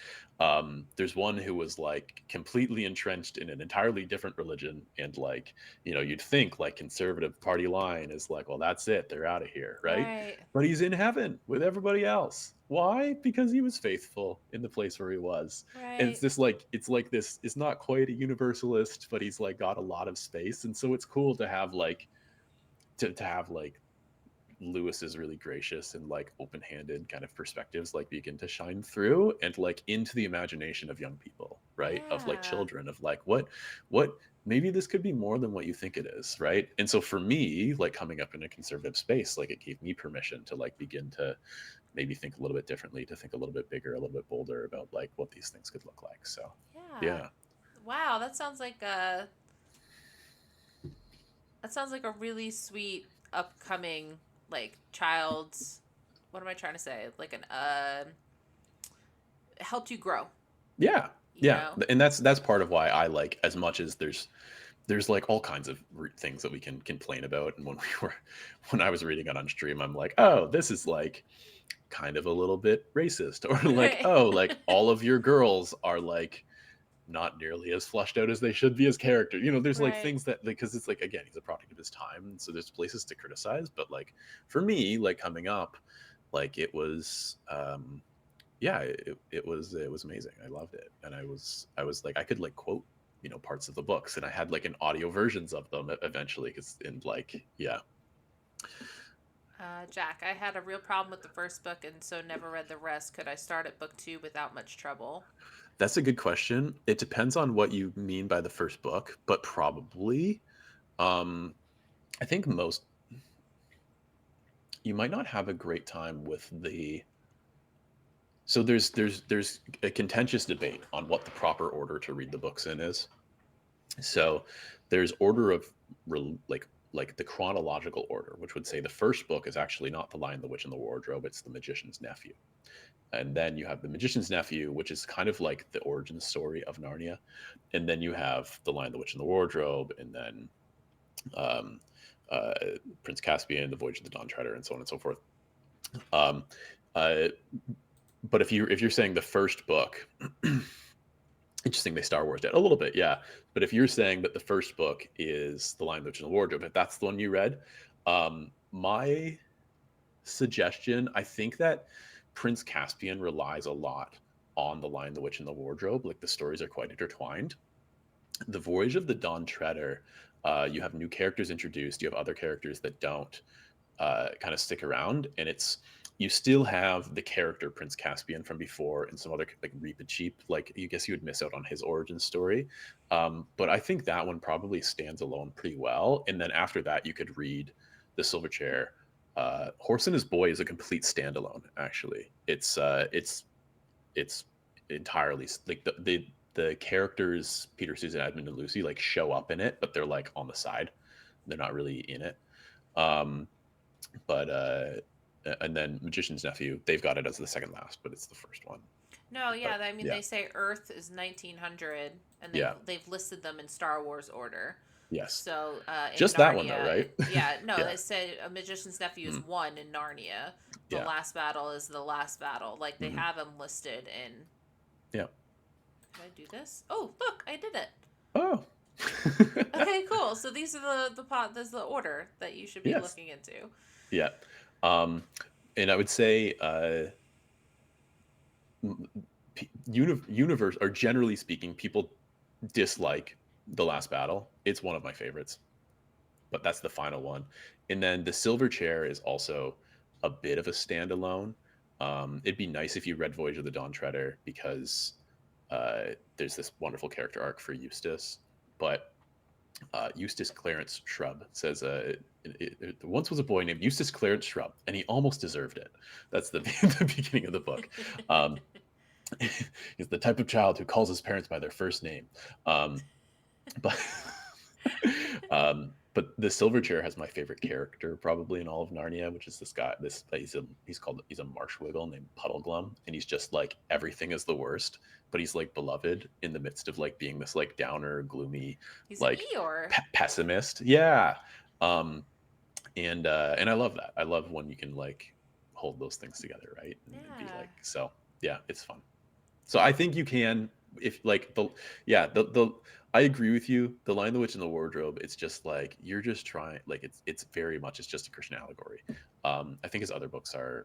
there's one who was like completely entrenched in an entirely different religion, and like you'd think like conservative party line is like, well, that's it, they're out of here, right? Right. But he's in heaven with everybody else. Why? Because he was faithful in the place where he was. And Right. it's like this, it's not quite a universalist, but he's like got a lot of space. And so it's cool to have like to have like Lewis is really gracious and like open-handed kind of perspectives like begin to shine through and like into the imagination of young people, right? Of like Yeah. children, of like what maybe this could be more than what you think it is, right? And so for me, like coming up in a conservative space, like it gave me permission to like begin to maybe think a little bit differently, to think a little bit bigger, a little bit bolder about like what these things could look like. So Yeah. yeah. Wow, that sounds like a really sweet upcoming like child's, what am I trying to say? Like an helped you grow, Yeah. you Yeah. know? And that's part of why I like, as much as there's like all kinds of things that we can complain about. And when I was reading it on stream, I'm like, oh, this is like kind of a little bit racist, or like, Right. oh, like all of your girls are like not nearly as flushed out as they should be as character. There's like Right. things that, because it's like, again, he's a product of his time, and so there's places to criticize. But like for me, like coming up, like it was yeah, it was amazing. I loved it, and I was like, I could like quote parts of the books, and I had like an audio versions of them eventually, because in like yeah. Jack, I had a real problem with the first book and so never read the rest. Could I start at book two without much trouble? That's a good question. It depends on what you mean by the first book, but probably. um I think most, you might not have a great time with the, so there's a contentious debate on what the proper order to read the books in is. So there's order of like the chronological order, which would say the first book is actually not The Lion, the Witch, and the Wardrobe, it's The Magician's Nephew. And then you have The Magician's Nephew, which is kind of like the origin story of Narnia. And then you have The Lion, the Witch, and the Wardrobe, and then um, uh, Prince Caspian, The Voyage of the Dawn Treader, and so on and so forth. Um, uh, but if you're saying the first book, interesting, they Star Wars did a little bit, yeah. But if you're saying that the first book is The Lion, the Witch, and the Wardrobe, if that's the one you read, my suggestion, I think that Prince Caspian relies a lot on The Lion, the Witch, and the Wardrobe. Like the stories are quite intertwined. The Voyage of the Dawn Treader, you have new characters introduced. You have other characters that don't kind of stick around, and it's, you still have the character Prince Caspian from before, and some other like Reepicheep. Like you guess you would miss out on his origin story, but I think that one probably stands alone pretty well. And then after that, you could read The Silver Chair. Horse and His Boy is a complete standalone. Actually, it's entirely like the characters Peter, Susan, Edmund, and Lucy like show up in it, but they're like on the side. They're not really in it. Um, but and then Magician's Nephew, they've got it as the second last, but it's the first one. No, yeah, But I mean yeah, they say Earth is 1900 and they've yeah, they've listed them in Star Wars order. yes, So in just that one though, Narnia, right? yeah, no, Yeah, they say a magician's nephew is mm, one in Narnia. The yeah, last battle is the last battle. Like they hmm, have them listed in. yeah. Can I do this? Oh, look, I did it. Oh, Okay, cool. So these are the pot. This is the order that you should be yes, looking into. yeah. Um, and I would say universe, or generally speaking, people dislike The Last Battle. It's one of my favorites, but that's the final one. And then The Silver Chair is also a bit of a standalone. It'd be nice if you read Voyage of the Dawn Treader, because there's this wonderful character arc for Eustace. But Eustace Clarence Shrub says, once was a boy named Eustace Clarence Shrub, and he almost deserved it. That's the, the beginning of the book. Um, he's the type of child who calls his parents by their first name. But but the silver chair has my favorite character probably in all of Narnia, which is this guy. He's a marshwiggle named Puddleglum, and he's just like everything is the worst, but he's like beloved in the midst of like being this like downer, gloomy, He's an like Eeyore. pessimist. Yeah, um, and I love that. I love when you can like hold those things together, right? And be Yeah. like, so yeah, it's fun. So I think you can, if like yeah, the I agree with you. The Lion, the Witch, and the Wardrobe. It's just like you're just trying. Like it's very much. It's just a Christian allegory. I think his other books are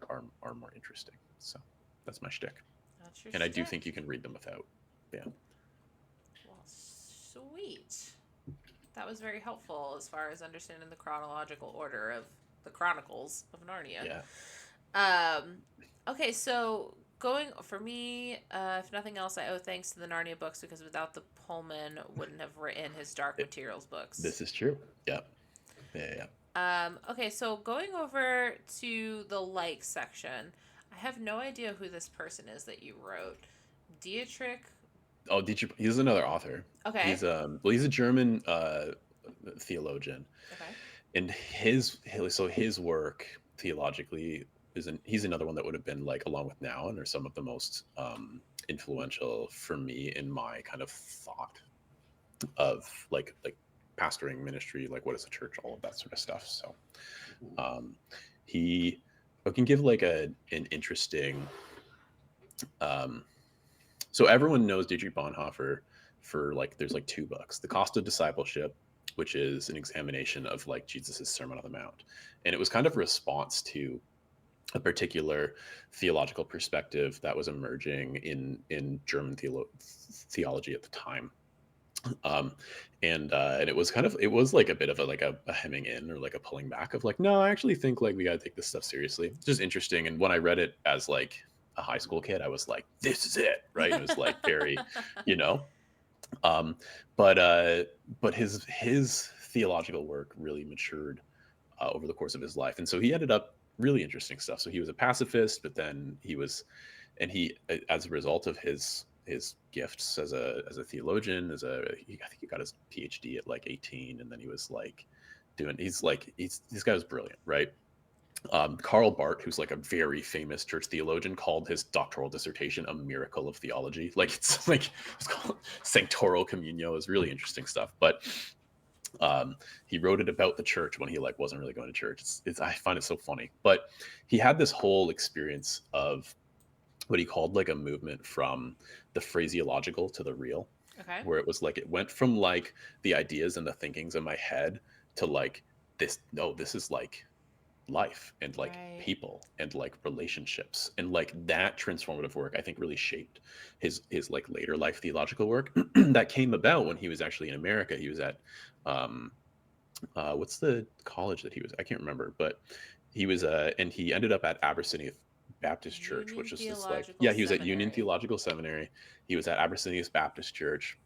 more interesting. So that's my shtick, That's your and I do think shtick. you can read them without. Yeah. Well, sweet. That was very helpful as far as understanding the chronological order of the Chronicles of Narnia. Yeah. Um, okay, so going for me, if nothing else, I owe thanks to the Narnia books because without the Pullman, wouldn't have written his Dark It, Materials books. this is true. Yeah. Yeah. Yeah. Okay, so going over to the like section, I have no idea who this person is that you wrote. Dietrich. Oh, he's another author. Okay. He's a German theologian, Okay. and his work theologically he's another one that would have been like along with Noun or some of the most influential for me in my kind of thought of like pastoring ministry, like what is a church, all of that sort of stuff. So um, he I can give like an interesting um, so everyone knows Dietrich Bonhoeffer for like there's like two books, The Cost of Discipleship, which is an examination of like Jesus's Sermon on the Mount, and it was kind of a response to a particular theological perspective that was emerging in German theology at the time. Um, and it was like a bit of a hemming in or like a pulling back of like, no, I actually think like we got to take this stuff seriously. It's just interesting. And when I read it as like a high school kid, I was like, this is it, right? And it was like very, you know, um, but his theological work really matured over the course of his life, and so he ended up really interesting stuff. So he was a pacifist, but then he as a result of his gifts as a theologian, I think he got his PhD at like 18, and then he was like this guy was brilliant, right? Karl Barth, who's like a very famous church theologian, called his doctoral dissertation a miracle of theology. It's called Sanctoral Communio. Is really interesting stuff. But he wrote it about the church when he like wasn't really going to church. I find it so funny. But he had this whole experience of what he called like a movement from the phraseological to the real, Okay. where it was like it went from like the ideas and the thinkings in my head to like this. No, this is like life and like Right. people and like relationships, and like that transformative work I think really shaped his like later life theological work that came about when he was actually in America. He was at um what's the college that he was, I can't remember, but he was and he ended up at Abyssinian Baptist Church, Union which is just like, Theological yeah, he was at Union Seminary. Theological Seminary. He was at Abyssinian Baptist Church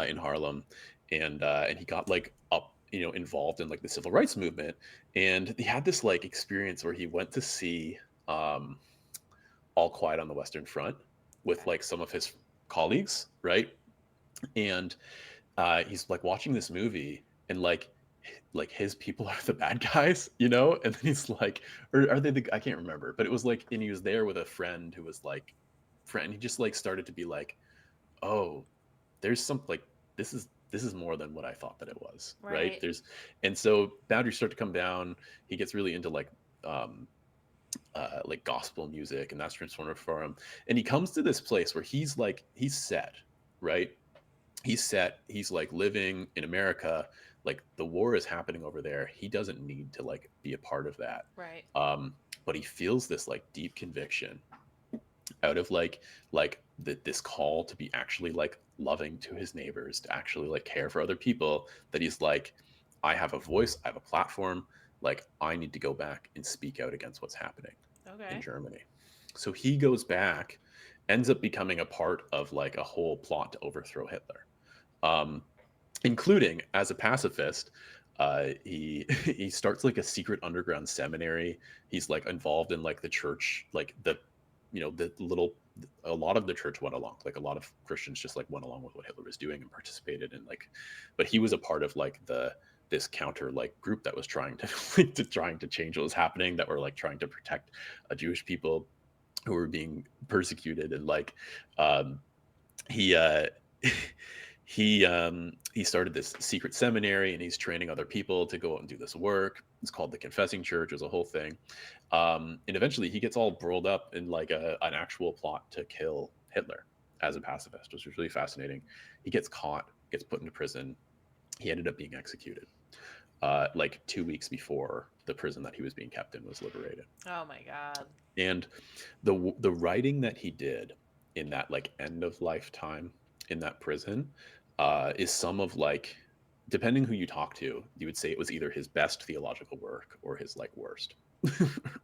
in Harlem, and he got like up, involved in like the civil rights movement, and he had this like experience where he went to see um, All Quiet on the Western Front with Okay. like some of his colleagues, right? And he's like watching this movie, and like his people are the bad guys, and then he's like, or are they I can't remember, but it was like, and he was there with a friend who was like friend. He just like started to be like, oh, there's some like this is more than what I thought that it was, right? Right. And so boundaries start to come down. He gets really into like gospel music, and that's transformative for him. And he comes to this place where he's set, right? He's set. He's like living in America. Like the war is happening over there. He doesn't need to like be a part of that. Right. But he feels this like deep conviction out of this call to be actually like loving to his neighbors, to actually like care for other people, that he's like, I have a voice, I have a platform, like I need to go back and speak out against what's happening in Okay. Germany. So he goes back, ends up becoming a part of like a whole plot to overthrow Hitler, um, including as a pacifist. He he starts like a secret underground seminary. He's like involved in like the church, like the the little a lot of the church went along, like a lot of Christians just like went along with what Hitler was doing and participated in, like, but he was a part of like this counter like group that was trying to trying to change what was happening, that were like trying to protect Jewish people who were being persecuted. And like um he he started this secret seminary, and he's training other people to go out and do this work. It's called the Confessing Church. It was a whole thing. And eventually he gets all broiled up in like an actual plot to kill Hitler as a pacifist, which was really fascinating. He gets caught, gets put into prison. He ended up being executed like 2 weeks before the prison that he was being kept in was liberated. Oh my God. And the writing that he did in that like end of lifetime in that prison is some of like, depending who you talk to, you would say it was either his best theological work or his like worst.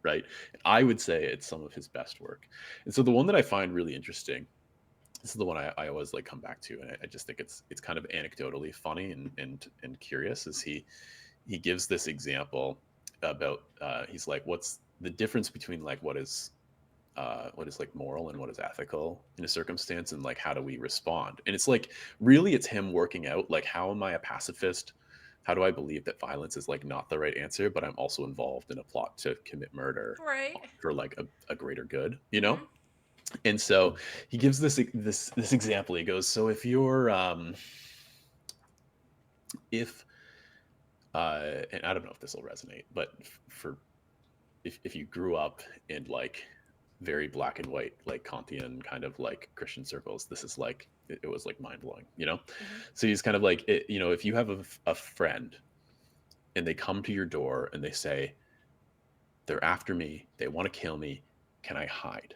Right. And I would say it's some of his best work. And so the one that I find really interesting, this is the one I always like come back to, and I just think it's kind of anecdotally funny and curious, is he gives this example about he's like, what's the difference between like what is like moral and what is ethical in a circumstance, and like how do we respond? And it's like, really it's him working out like, how am I a pacifist? How do I believe that violence is like not the right answer, but I'm also involved in a plot to commit murder Right. for like a greater good, Mm-hmm. And so he gives this example. He goes, so if you're if and I don't know if this will resonate, but for if you grew up in like very black and white, like Kantian kind of like Christian circles, this is like it was like mind blowing. Mm-hmm. So he's kind of like, if you have a friend and they come to your door and they say, they're after me, they want to kill me, can I hide?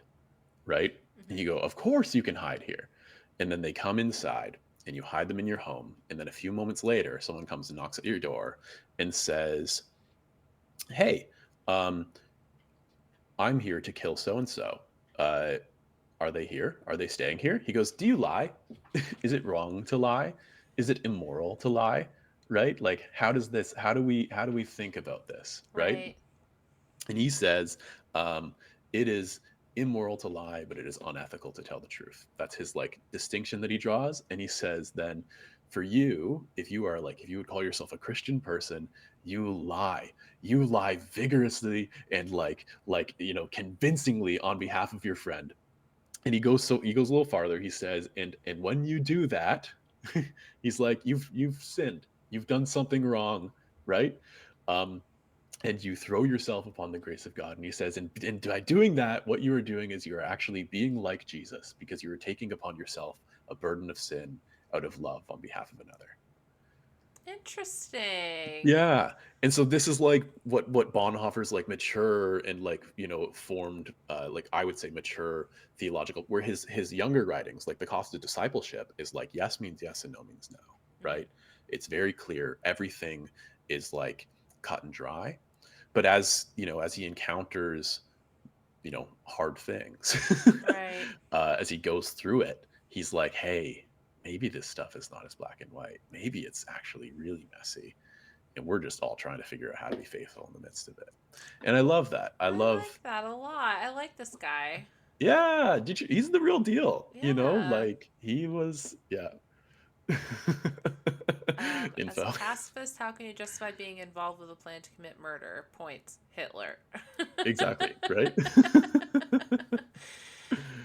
Right? And Mm-hmm. you go, of course you can hide here. And then they come inside and you hide them in your home. And then a few moments later, someone comes and knocks at your door and says, hey, um, I'm here to kill so and so. Are they here? Are they staying here? He goes, do you lie? Is it wrong to lie? Is it immoral to lie? Right? Like, how do we think about this? Right? Right. And he says, it is immoral to lie, but it is unethical to tell the truth. That's his like distinction that he draws. And he says, then for you, if you are like, if you would call yourself a Christian person, you lie vigorously and convincingly on behalf of your friend. And he goes a little farther. He says, and when you do that, he's like, you've sinned, you've done something wrong, right? Um, and you throw yourself upon the grace of God. And he says, and by doing that, what you are doing is you are actually being like Jesus, because you are taking upon yourself a burden of sin out of love on behalf of another. Interesting. Yeah. And so this is like what Bonhoeffer's like mature and like, formed like, I would say mature theological, where his younger writings, like The Cost of Discipleship, is like yes means yes and no means no, Mm-hmm. right? It's very clear. Everything is like cut and dry. But as he encounters, hard things, Right. as he goes through it, he's like, hey, maybe this stuff is not as black and white. Maybe it's actually really messy, and we're just all trying to figure out how to be faithful in the midst of it. And I love that. I I love, like that a lot. I like this guy. yeah, he's the real deal, Yeah. like he was, yeah. As a Info. pacifist, how can you justify being involved with a plan to commit murder? Points. Hitler. Exactly, right?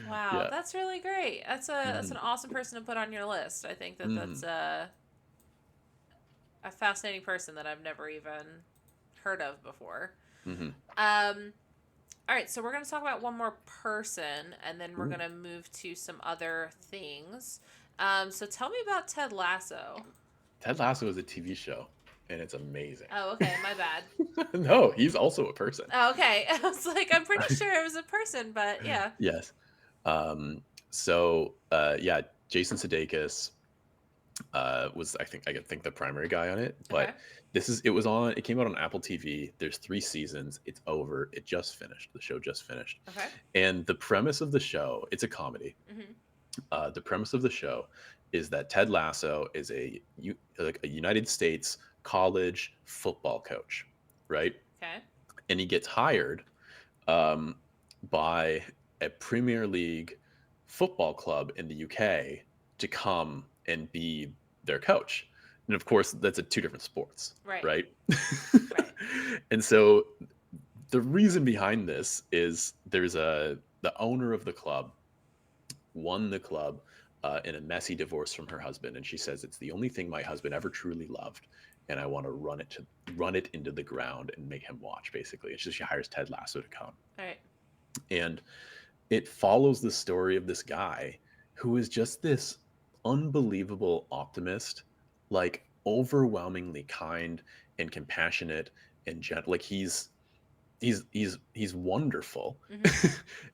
Wow, Yeah. that's really great. That's Hmm. an awesome person to put on your list. I think that that's Hmm. a fascinating person that I've never even heard of before. Hmm. Um, all right, so we're going to talk about one more person, and then we're Ooh. going to move to some other things. So tell me about Ted Lasso. Ted Lasso is a TV show, and it's amazing. Oh, okay, my bad. No, he's also a person. Oh, okay, I was like, I'm pretty sure it was a person, but yeah. Yes. Yeah, Jason Sudeikis was, I think the primary guy on it, Okay. but it came out on Apple TV. There's 3 seasons. It's over. It just finished. The show just finished. Okay. And the premise of the show, it's a comedy. Mm-hmm. The premise of the show is that Ted Lasso is like a United States college football coach, right? Okay. And he gets hired um, by a Premier League football club in the UK to come and be their coach. And of course, that's two different sports, Right. right? Right. And so the reason behind this is the owner of the club won the club in a messy divorce from her husband, and she says it's the only thing my husband ever truly loved, and I want to run it into the ground and make him watch, basically. And so she hires Ted Lasso to come, Right. and it follows the story of this guy who is just this unbelievable optimist, like overwhelmingly kind and compassionate and gentle. Like he's wonderful. Mm-hmm.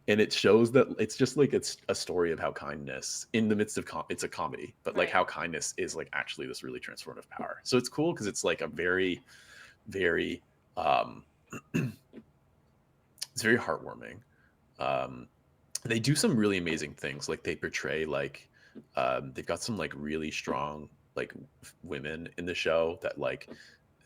And it shows that it's just like it's a story of how kindness in the midst of it's a comedy, but like Right. how kindness is like actually this really transformative power. So it's cool because it's like a very very um it's very heartwarming. um they do some really amazing things, like they portray like they've got some like really strong like women in the show that like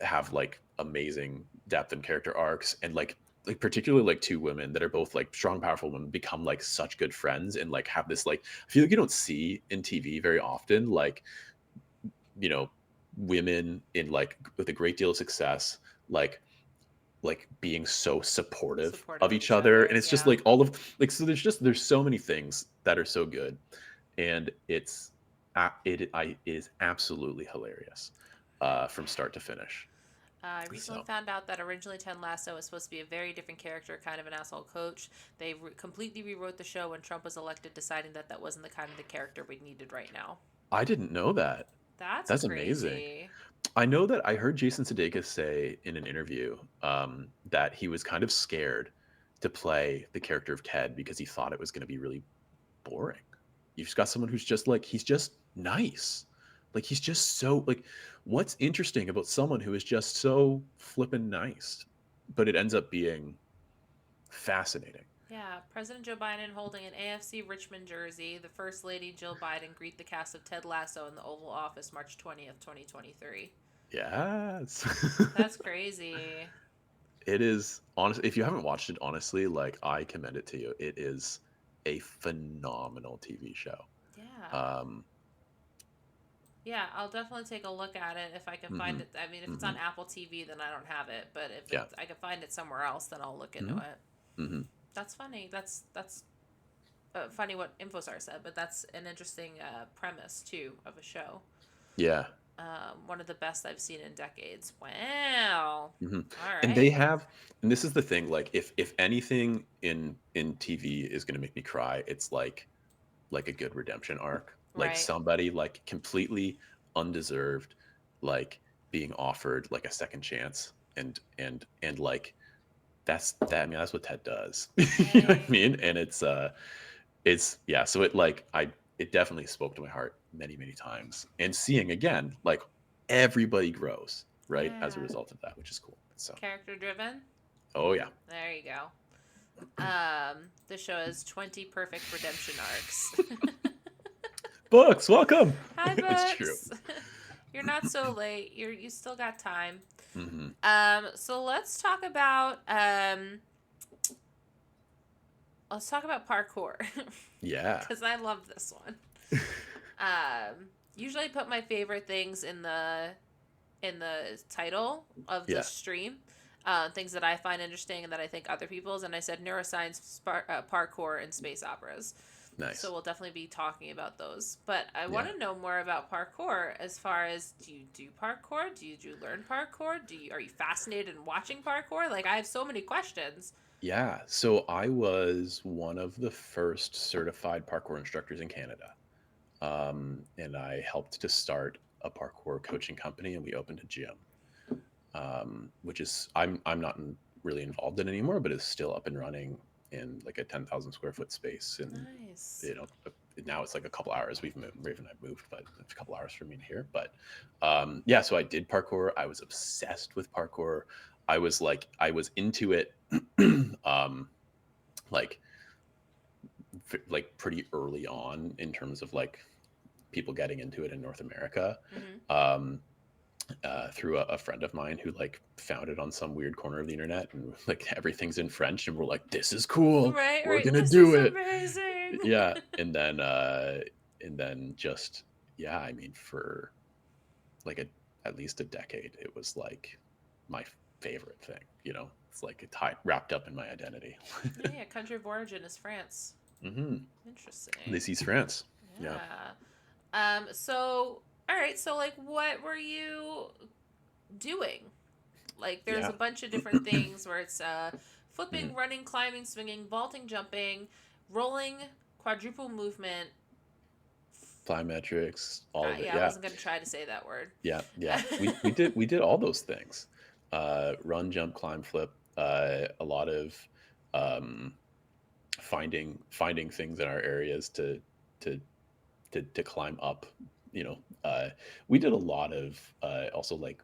have like amazing depth and character arcs, and like particularly like two women that are both like strong powerful women become like such good friends and like have this like I feel like you don't see in TV very often, like you know women in like with a great deal of success like being so supportive Supportive of of each each other. other. And it's just Yeah. like all of like so there's so many things that are so good, and it is absolutely hilarious from start to finish. I recently So found out that originally Ted Lasso was supposed to be a very different character, kind of an asshole coach. They completely rewrote the show when Trump was elected, deciding that that wasn't the kind of the character we needed right now. I didn't know that. That's That's amazing. crazy. I know that I heard Jason Sudeikis say in an interview that he was kind of scared to play the character of Ted because he thought it was going to be really boring. You've just got someone who's just like he's just nice. Like he's just so like what's interesting about someone who is just so flippin' nice, but it ends up being fascinating. Yeah, President Joe Biden holding an AFC Richmond jersey. The First Lady Jill Biden greet the cast of Ted Lasso in the Oval Office March 20th, 2023. Yes. That's crazy. It is honestly, if you haven't watched it, honestly, like I commend it to you. It is a phenomenal TV show. Yeah. Um, Yeah, I'll definitely take a look at it if I can find mhm, it. I mean, if it's on mhm, Apple TV, then I don't have it. But if yeah. it's, I can find it somewhere else, then I'll look into Mhm, it. mhm. That's funny. That's funny what Infosar said, but that's an interesting premise too of a show. Yeah. One of the best I've seen in decades. Wow. Mhm. All And they right. have, and this is the thing, like if anything in TV is going to make me cry, it's like a good redemption arc, like Right. somebody like completely undeserved, like being offered like a second chance, and like that's that. I mean, that's what Ted does. You know what I Right. mean? And it's yeah. So it like it definitely spoke to my heart many times, and seeing again like everybody grows right as a Yeah. result of that, which is cool. So Character driven. oh yeah, There you go. The show has 20 perfect redemption arcs. books, welcome. Hi, It's true. books. You're not so late. You still got time. Hmm. So let's talk about parkour Yeah. because I love this one. Usually I put my favorite things in the title of the Yeah. stream. Things that I find interesting and that I think other people's, and I said neuroscience, parkour, and space operas. So Nice. we'll definitely be talking about those. But I want Yeah. to know more about parkour. As far as, do you do parkour? Do you learn parkour? Are you fascinated in watching parkour? Like, I have so many questions. Yeah. So I was one of the first certified parkour instructors in Canada. And I helped to start a parkour coaching company, and we opened a gym, which is I'm not really involved in anymore, but is still up and running in like a 10,000 square foot space. And Nice. you know, now it's like a couple hours. We've moved, Raven and I moved, but it's a couple hours for me to here. But yeah, so I did parkour. I was obsessed with parkour. I was into it, um, like like pretty early on in terms of like people getting into it in North America. Mm-hmm. Um, through a friend of mine who like found it on some weird corner of the internet, and like everything's in French, and we're like, this is cool, Right, we're right. gonna This do is it. amazing. Yeah. And then just, yeah, I mean, for like at least a decade, it was like my favorite thing, you know. It's like it's wrapped up in my identity. Yeah, yeah. Country of origin is France. Hmm. Interesting. This is France. Yeah. Yeah. So, all right. So, like, what were you doing? Like, there's a Yeah. bunch of different things where it's Mhm. flipping, running, climbing, swinging, vaulting, jumping, rolling, quadruple movement. Plyometrics, all of it. Yeah, I Yeah. wasn't gonna try to say that word. Yeah. Yeah. We did all those things. Run, jump, climb, flip. A lot of um, finding things in our areas to to climb up. You know, we did a lot of also like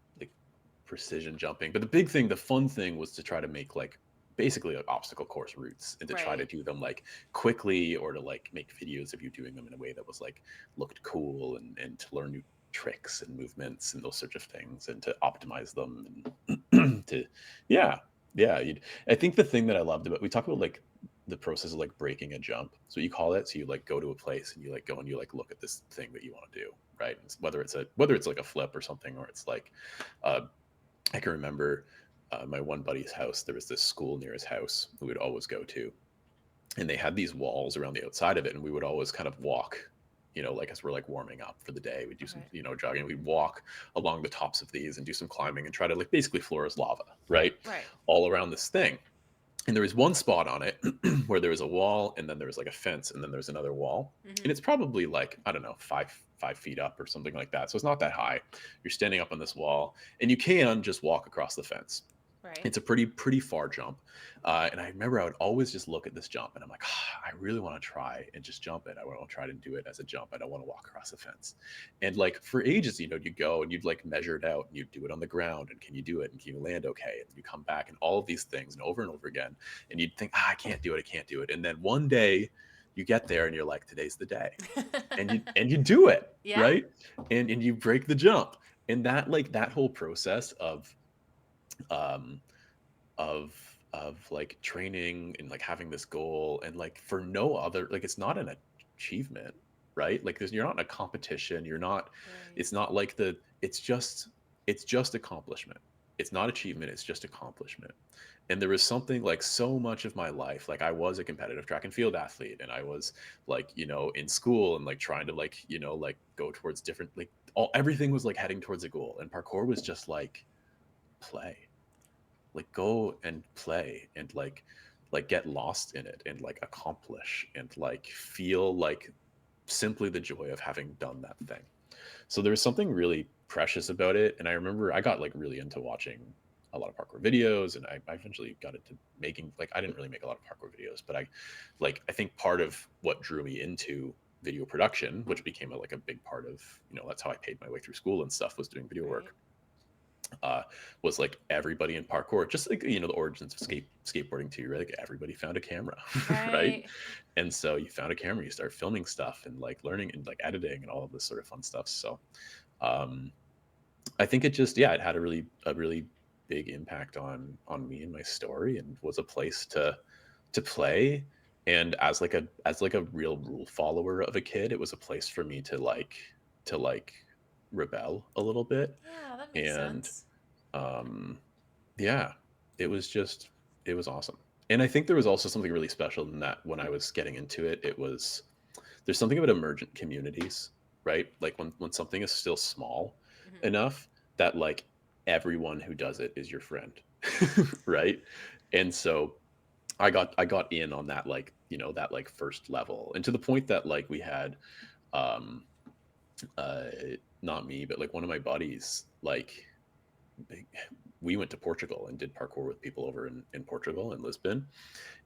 precision jumping. But the big thing, the fun thing, was to try to make like basically like obstacle course routes, and to try to Right. do them like quickly, or to like make videos of you doing them in a way that was like looked cool, and to learn new tricks and movements and those sorts of things, and to optimize them, and to yeah, yeah. I think the thing that I loved about, we talk about like the process of like breaking a jump, so you call it, so you like go to a place and you like go and you like look at this thing that you want to do, right? And whether it's like a flip or something, or it's like uh, I can remember my one buddy's house. There was this school near his house we would always go to, and they had these walls around the outside of it, and we would always kind of walk, you know, like as we're like warming up for the day. We'd do some, Right. you know, jogging. We'd walk along the tops of these and do some climbing and try to like basically floor is lava, right? Right. All around this thing. And there was one spot on it where there was a wall, and then there was like a fence, and then there's another wall, and Mm-hmm. it's probably like, I don't know, 5 feet up or something like that, so it's not that high. You're standing up on this wall, and you can just walk across the fence. Right. It's a pretty far jump, and I remember I would always just look at this jump, and I'm like, I really want to try and just jump it. I want to try to do it as a jump. I don't want to walk across the fence. And like for ages, you know, you go and you'd like measure it out, and you'd do it on the ground, and can you do it, and can you land okay, and you come back, and all of these things, and over again, and you'd think, I can't do it, I can't do it. And then one day you get there, and you're like, today's the day, and you do it, Yeah. right? And you break the jump. And that, like that whole process um of like training and like having this goal, and like for no other, like it's not an achievement, right? Like you're not in a competition, you're not, Right. it's not like it's just accomplishment. It's not achievement, it's just accomplishment. And there was something like, so much of my life, like I was a competitive track and field athlete, and I was like, you know, in school, and like trying to like, you know, like go towards different, like everything was like heading towards a goal, and parkour was just like play, like go and play, and like get lost in it, and like accomplish, and like feel like simply the joy of having done that thing. So there was something really precious about it. And I remember I got like really into watching a lot of parkour videos, and I eventually got into making, like I didn't really make a lot of parkour videos, but I think part of what drew me into video production, which became like a big part of, you know, that's how I paid my way through school and stuff, was doing video Right. work, uh, was like everybody in parkour, just like, you know, the origins of skateboarding too, right? Like everybody found a camera, right? Right. And so you found a camera, you start filming stuff, and like learning, and like editing, and all of this sort of fun stuff. So um, I think it just, yeah, it had a really big impact on me and my story, and was a place to play. And as like a real rule follower of a kid, it was a place for me to like rebel a little bit. Yeah, that makes And sense. um, yeah, it was just, it was awesome. And I think there was also something really special in that when I was getting into it, it was, there's something about emergent communities, right? Like when something is still small Hmm. enough that like everyone who does it is your friend, right? And so I got in on that, like, you know, that like first level, and to the point that like we had um uh not me, but like one of my buddies, like we went to Portugal and did parkour with people over in Portugal and Lisbon.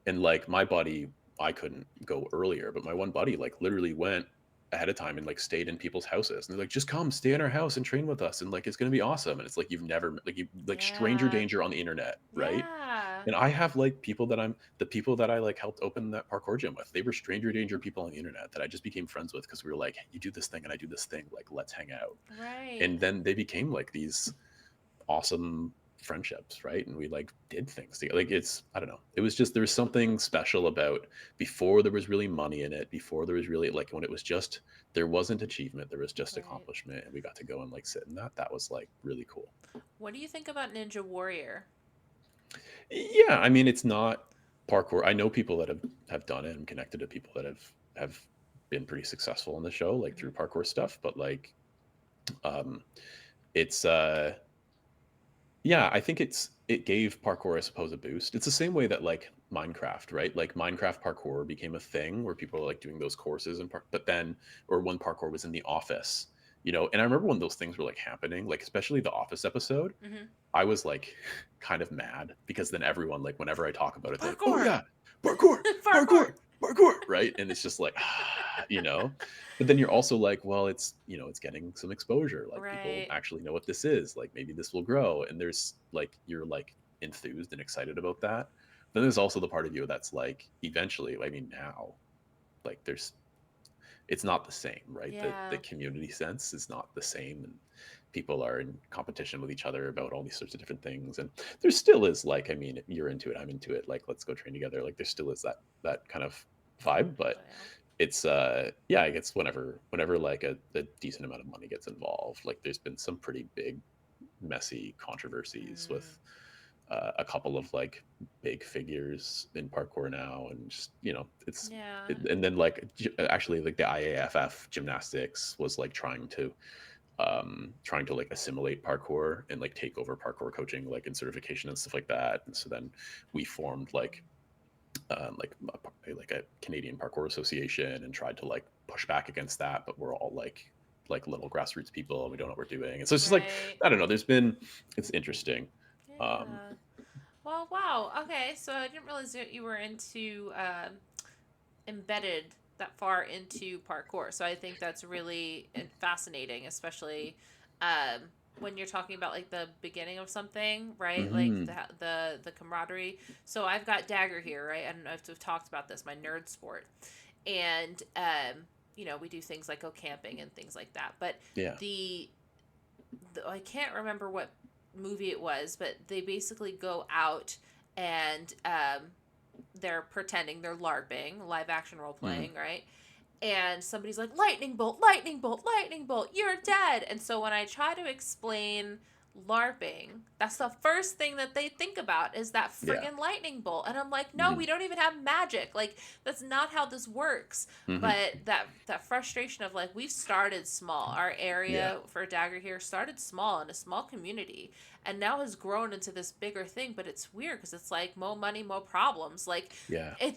And like my buddy, I couldn't go earlier, but my one buddy like literally went ahead of time and like stayed in people's houses. And they're like, just come stay in our house and train with us. And like, it's going to be awesome. And it's like, you've never, like, you like stranger Yeah. danger on the internet. Right. Yeah. And I have like the people that I like helped open that parkour gym with, they were stranger danger people on the internet that I just became friends with because we were like, hey, you do this thing and I do this thing. Like, let's hang out. Right. And then they became like these awesome friendships, right? And we like did things together. Like it's, I don't know. It was just, there's something special about before there was really money in it, before there was really like when it was just, there wasn't achievement, there was just Right. accomplishment, and we got to go and like sit in that. That was like really cool. What do you think about Ninja Warrior? Yeah, I mean, it's not parkour. I know people that have done it. I'm connected to people that have been pretty successful in the show, like through Hmm. parkour stuff. But like, um, it's yeah, I think it gave parkour, I suppose, a boost. It's the same way that like Minecraft, right? Like Minecraft parkour became a thing where people are like doing those courses and but then or when parkour was in the office, and I remember when those things were like happening, like especially the office episode, Hmm. I was like kind of mad because then everyone like whenever I talk about it, they're like, "Oh Parkour. yeah, parkour, Parkour. parkour, parkour," right? And it's just like, you know. But then you're also like, well, it's getting some exposure. Like people Right. actually know what this is. Like maybe this will grow, and there's like you're like enthused and excited about that. Then there's also the part of you that's like, eventually, I mean, now, like there's it's not the same, right? The Yeah. community sense is not the same, and people are in competition with each other about all these sorts of different things. And there still is like, I mean, you're into it, I'm into it. Like, let's go train together. Like, there still is that kind of vibe, Oh, but yeah. it's yeah, I guess whenever like a decent amount of money gets involved, like there's been some pretty big messy controversies Mm. with a couple of like big figures in parkour now, and just Yeah. and then like actually like the IAFF gymnastics was like trying to like assimilate parkour and like take over parkour coaching like and certification and stuff like that. And so then we formed like a Canadian Parkour Association and tried to like push back against that, but we're all like little grassroots people and we don't know what we're doing. And so it's just like, Right. I don't know, it's interesting. Um, Yeah. Well, wow. Okay, so I didn't realize that you were into embedded that far into parkour. So I think that's really fascinating, especially um, when you're talking about like the beginning of something, right? Like mhm. the camaraderie. So I've got Dagger here, right? I don't know if we've talked about this, my nerd sport, and we do things like go camping and things like that. But Yeah. the, I can't remember what movie it was, but they basically go out and they're pretending they're LARPing, live action role Mhm. playing, right? And somebody's like, lightning bolt, lightning bolt, lightning bolt, you're dead. And so when I try to explain LARPing, that's the first thing that they think about is that Yeah. friggin' lightning bolt. And I'm like, no, Mhm. we don't even have magic. Like, that's not how this works. Mhm. But that frustration of like, we've started small. Our Yeah. area for Dagger here started small in a small community and now has grown into this bigger thing. But it's weird because it's like more money, more problems. Like, Yeah. it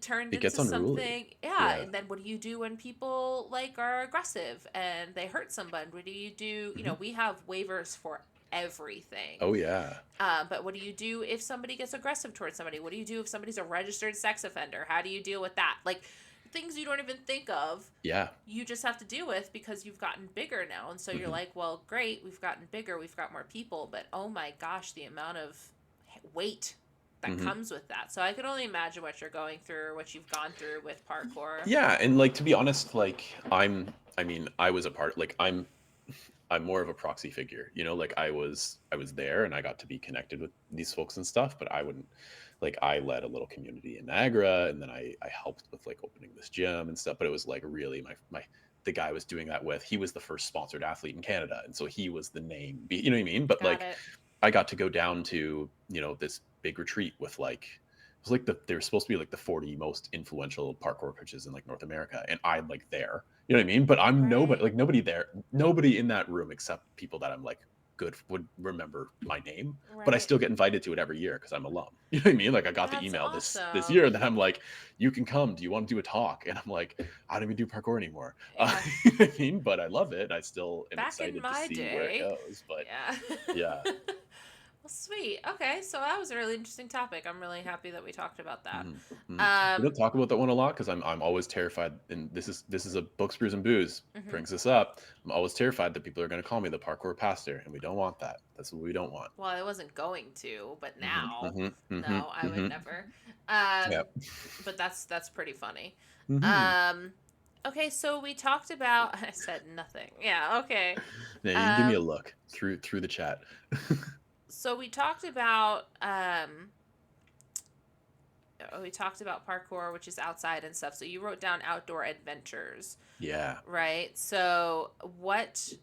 turned It gets into unruly. something. Yeah. Yeah. And then what do you do when people like are aggressive and they hurt somebody? What do you do? Mhm. We have waivers for everything. Oh yeah. But what do you do if somebody gets aggressive towards somebody? What do you do if somebody's a registered sex offender? How do you deal with that? Like, things you don't even think of, Yeah. you just have to deal with because you've gotten bigger now. And so you're Mhm. like, well, great, we've gotten bigger, we've got more people, but oh my gosh, the amount of weight that Mhm. comes with that. So I could only imagine what you're going through, what you've gone through with parkour. Yeah, and like to be honest, like I mean, I was a part like I'm more of a proxy figure, like I was there and I got to be connected with these folks and stuff, but I wouldn't like I led a little community in Niagara, and then I helped with like opening this gym and stuff, but it was like really my the guy I was doing that with, he was the first sponsored athlete in Canada, and so he was the name, you know what I mean? But Got like it. I got to go down to, this big retreat with like it was like they were supposed to be like the 40 most influential parkour coaches in like North America, and I'm like there. You know what I mean? But I'm nobody, Right. like nobody there, nobody in that room except people that I'm like good would remember my name, but I Right. still get invited to it every year because I'm alum. You know what I mean? Like I got the That's email this awesome. year that I'm like, you can come. Do you want to do a talk? And I'm like, I don't even do parkour anymore. Yeah. You know what I mean? But I love it. I still am Back in excited to my see where it day. goes. But Yeah. yeah. Well, sweet. Okay, so that was a really interesting topic. I'm really happy that we talked about that. Mhm, mhm. We don't Um, talk about that one a lot because I'm always terrified, and this is a Books, Brews, and Booze mhm. brings this up. I'm always terrified that people are gonna call me the parkour pastor, and we don't want that. That's what we don't want. Well, I wasn't going to, but Mhm, now, mhm, mhm, no, I would mhm. never. Yep. Um, but that's pretty funny. Mhm. Um, okay, so we talked about. I said nothing. Yeah. Okay. Yeah, you can give me a Um, look through the chat. so we talked about. We talked about parkour, which is outside and stuff. So you wrote down outdoor adventures, Yeah. right? So what?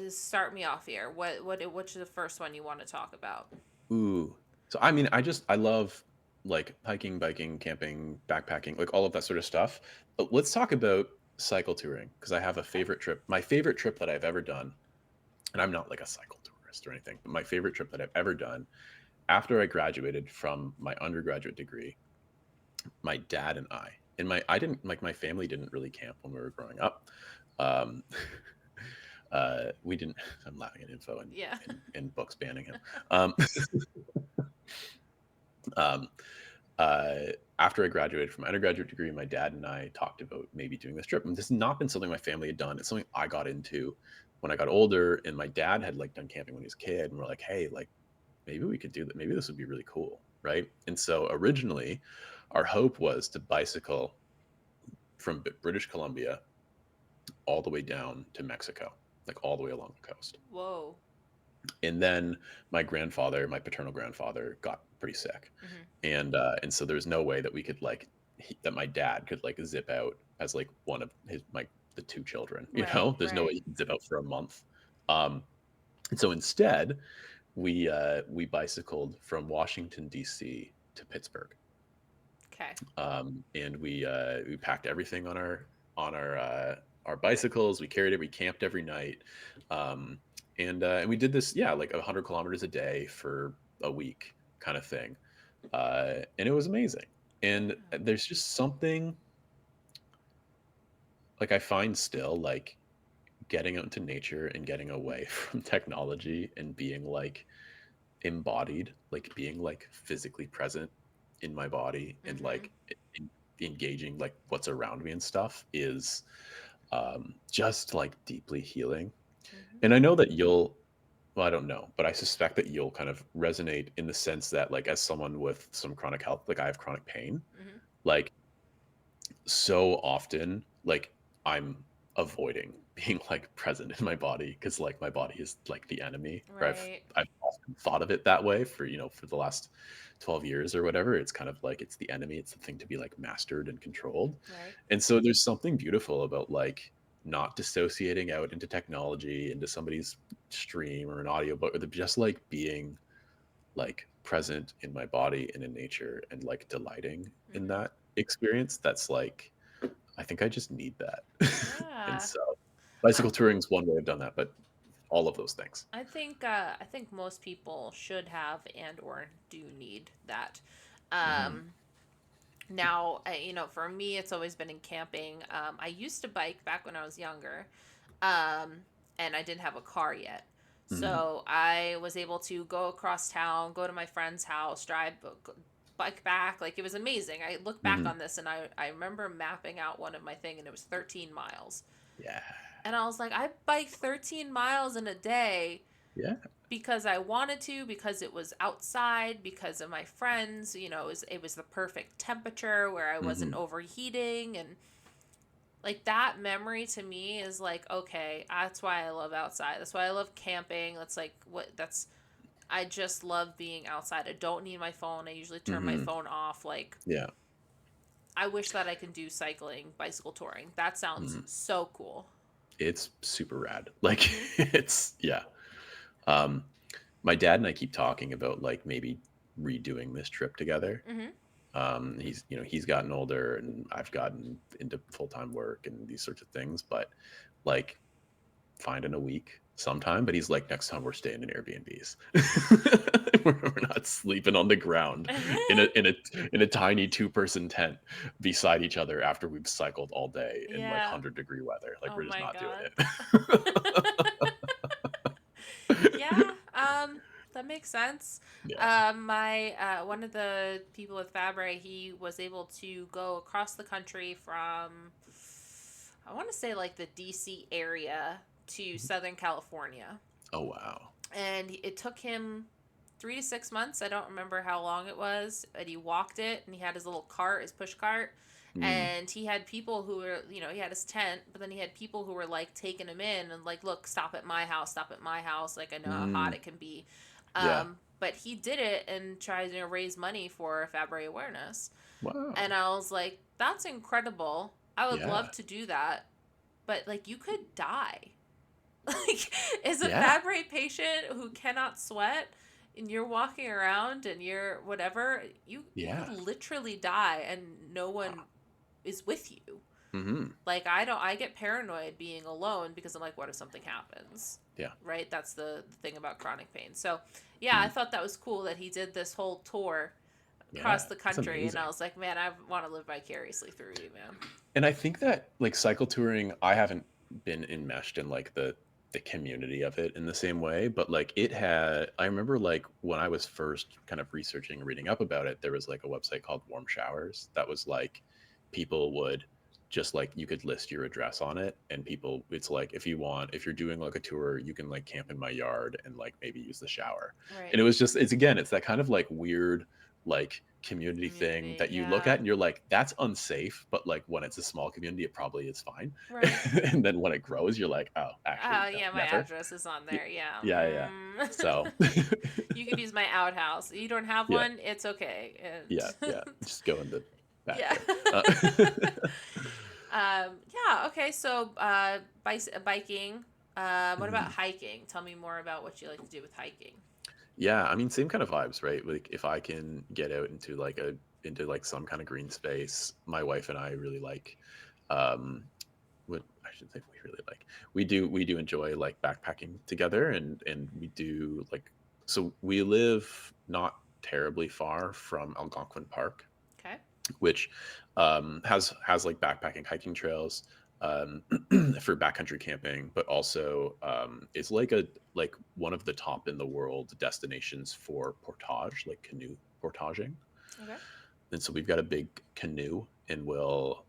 Start me off here. Which is the first one you want to talk about? Ooh. So, I mean, I love, like, hiking, biking, camping, backpacking, like, all of that sort of stuff. But let's talk about cycle touring because I have a Okay. favorite trip. My favorite trip that I've ever done, and I'm not like a cycle tourist or anything, but my favorite trip that I've ever done after I graduated from my undergraduate degree, my dad and I didn't like my family didn't really camp when we were growing up. Um, we didn't. I'm laughing at info and Yeah. and books banning him. Um, um, After I graduated from my undergraduate degree, my dad and I talked about maybe doing this trip. And this has not been something my family had done. It's something I got into when I got older. And my dad had like done camping when he was a kid. And we're like, hey, like maybe we could do that. Maybe this would be really cool. Right. And so originally, our hope was to bicycle from British Columbia all the way down to Mexico, like all the way along the coast. Whoa. And then my grandfather, my paternal grandfather, got pretty sick, Hmm. and so there's no way that we could like that my dad could like zip out as like one of his my the two children. Right. There's no way Right. he could zip out for a month. And so instead, we bicycled from Washington D.C. to Pittsburgh, Okay. and we packed everything on our bicycles. We carried it. We camped every night, um, and we did this, yeah, like 100 kilometers a day for a week, kind of thing, and it was amazing. And Yeah. there's just something like I find still like getting out into nature and getting away from technology and being like embodied, like being like physically present in my body and Hmm. like engaging like what's around me and stuff is just like deeply healing. Hmm. And I know that you'll, well, I don't know, but I suspect that you'll kind of resonate in the sense that, like, as someone with some chronic health, like I have chronic pain, Hmm. like so often, like I'm avoiding being like present in my body because like my body is like the enemy. Or Right. I've often thought of it that way for for the last 12 years or whatever. It's kind of like it's the enemy. It's the thing to be like mastered and controlled. Right. And so there's something beautiful about like not dissociating out into technology, into somebody's stream or an audiobook, or just like being like present in my body and in nature and like delighting in Hmm. that experience. That's like I think I just need that. And Yeah. so I bicycle touring is one way I've done that, but all of those things. I think most people should have and or do need that. Mhm. Um, Now, for me, it's always been in camping. I used to bike back when I was younger, um, and I didn't have a car yet. Mhm. So I was able to go across town, go to my friend's house, bike back. Like, it was amazing. I look back Mhm. on this and I remember mapping out one of my thing, and it was 13 miles. Yeah. And I was like, I biked 13 miles in a day Yeah. because I wanted to, because it was outside, because of my friends. It was the perfect temperature where I wasn't Mhm. overheating, and like that memory to me is like, okay, that's why I love outside. That's why I love camping. That's like what that's I just love being outside. I don't need my phone. I usually turn my Mhm. phone off. Like, Yeah. I wish that I can do cycling, bicycle touring. That sounds Mhm. so cool. It's super rad. Like Mhm. it's yeah. Um my dad and I keep talking about like maybe redoing this trip together. Mhm. He's gotten older and I've gotten into full-time work and these sorts of things, but like finding a week sometime. But he's like, next time we're staying in Airbnbs. We're not sleeping on the ground in a tiny 2-person tent beside each other after we've cycled all day in like Yeah. 100-degree weather. Like Oh we're just my not doing god. it. Yeah, that makes sense. Yeah. My one of the people with Fabre, he was able to go across the country from, I want to say like the DC area to Mhm. Southern California, Oh wow. and it took him 3 to 6 months. I don't remember how long it was, but he walked it, and he had his little cart, his push cart, Mm. and he had people who were, he had his tent, but then he had people who were like taking him in and like, look, stop at my house, stop at my house. Like, I know how hot Mm. it can be. Yeah. But he did it and tried to raise money for Fabry awareness. And Wow. I was like, that's incredible. I would Yeah. love to do that. But like, you could die. Like, is a Yeah. Fabry patient who cannot sweat, and you're walking around and you're whatever, you could Yeah. literally die and no Wow. one is with you. Mm-hmm. Like, I get paranoid being alone because I'm like, what if something happens? Yeah. Right? That's the thing about chronic pain. So, yeah, I Mm. thought that was cool that he did this whole tour across Yeah. the That's country, and I amazing. was like, man, I want to live vicariously through you, man. And I think that like cycle touring, I haven't been enmeshed in like the community of it in the same way, but like it had, I remember like when I was first kind of researching and reading up about it, there was like a website called Warm Showers that was like people would just like you could list your address on it and people it's like if you want if you're doing like a tour you can like camp in my yard and like maybe use the shower. And Right. it was just it's again it's that kind of like weird like community thing Community, that you look yeah. at and you're like that's unsafe, but like when it's a small community it probably is fine. Right. And then when it grows you're like oh actually Oh, no yeah, my never. address is on Y- there. Yeah. yeah, yeah. So You could use my outhouse. You don't have yeah, one, it's okay. yeah, And yeah, just go in the yeah. backyard. Yeah, okay. So, biking. What about Mhm. hiking? Tell me more about what you like to do with hiking. Yeah, I mean, same kind of vibes, right? Like if I can get out into like some kind of green space, my wife and I really like um what I should say we really like. We do enjoy like backpacking together and we do like so we live not terribly far from Algonquin Park, Okay. which has like backpacking hiking trails for backcountry camping, but also it's like one of the top in the world destinations for portage, like canoe portaging. Okay. And so we've got a big canoe, and we'll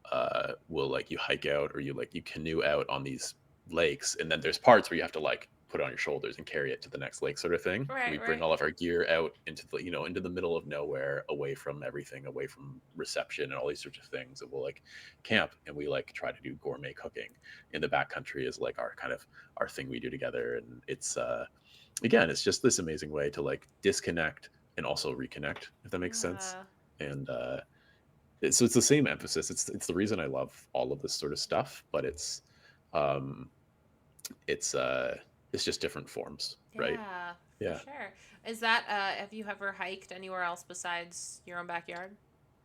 like you hike out or you canoe out on these lakes, and then there's parts where you have to like put it on your shoulders and carry it to the next lake sort of thing. And we Right, bring right. all of our gear out into the into the middle of nowhere, away from everything, away from reception and all these sorts of things. And we'll like camp and we like try to do gourmet cooking in the backcountry is like our kind of our thing we do together. And it's again it's just this amazing way to like disconnect and also reconnect, if that makes sense. Yeah. And so it's the same emphasis. It's the reason I love all of this sort of stuff, but um it's it's just different forms, right? Yeah, for Yeah. sure. Is that have you ever hiked anywhere else besides your own backyard, so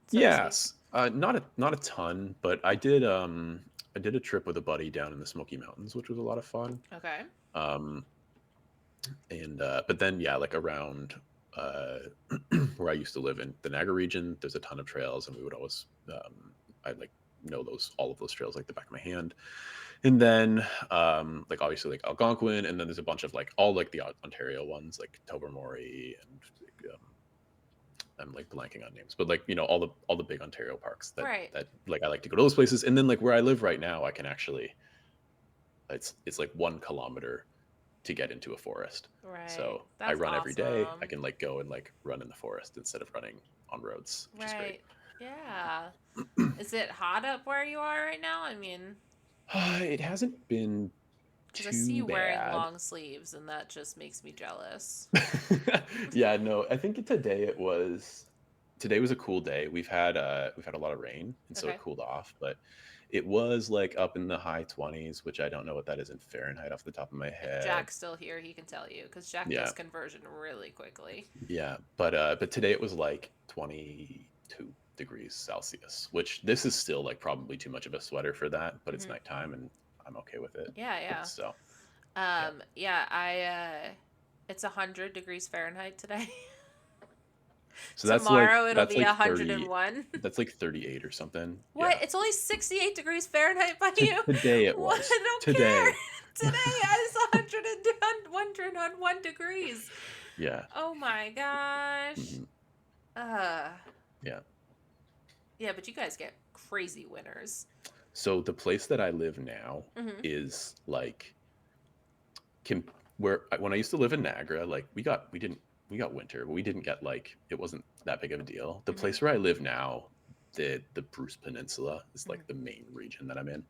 to speak? Yes. Not a ton, but I did a trip with a buddy down in the Smoky Mountains, which was a lot of fun. Okay. Um and but then yeah, like around uh where I used to live in the Niagara region, there's a ton of trails and we would always I like know those all of those trails like the back of my hand. And then like obviously like Algonquin, and then there's a bunch of like all like the Ontario ones like Tobermory and I'm like blanking on names, but like all the big Ontario parks Right. that like I like to go to those places. And then like where I live right now, I can actually it's like 1 kilometer to get into a forest. Right. So I That's run every day. I awesome. can like go and like run in the forest instead of running on roads, which is great. Right. Yeah. Is it hot up where you are right now? I mean, It hasn't been because I see too you wearing bad. long sleeves, and that just makes me jealous. Yeah, no, I think today was a cool day. We've had a lot of rain and so it Okay. cooled off, but it was like up in the high 20s, which I don't know what that is in Fahrenheit off the top of my If head. Jack's still here, he can tell you because Jack does Yeah. conversion really quickly. Yeah, but today it was like 22 degrees Celsius, which this is still like probably too much of a sweater for that, but it's Hmm. nighttime and I'm okay with it. Yeah, yeah. So, yeah. Yeah, it's 100 degrees Fahrenheit today. So Tomorrow it'll that's be like 30 101. that's like 38 or something. What? Yeah. It's only 68 degrees Fahrenheit by you? Today it What? was. I don't care. Today. Today it's 101 degrees. Yeah. Oh my gosh. Hmm. Uh, Yeah. yeah, but you guys get crazy winters. So the place that I live now Hmm. is like can when I used to live in Niagara, like we got winter, but we didn't get like it wasn't that big of a deal. The Hmm. place where I live now, the Bruce Peninsula is Hmm. like the main region that I'm in,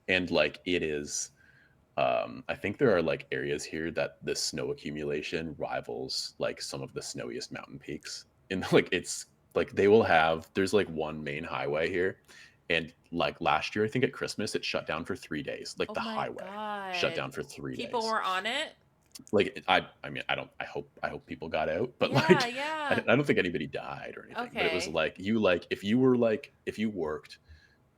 and like it is. I think there are like areas here that the snow accumulation rivals like some of the snowiest mountain peaks. And like it's like they will have there's like one main highway here. And like last year, I think at Christmas, it shut down for 3 days. Like Oh the my highway shut God. down for three People days. were on it? Like I mean, I hope people got out, but Yeah, like yeah. I don't think anybody died or anything. But it was Okay. like if you worked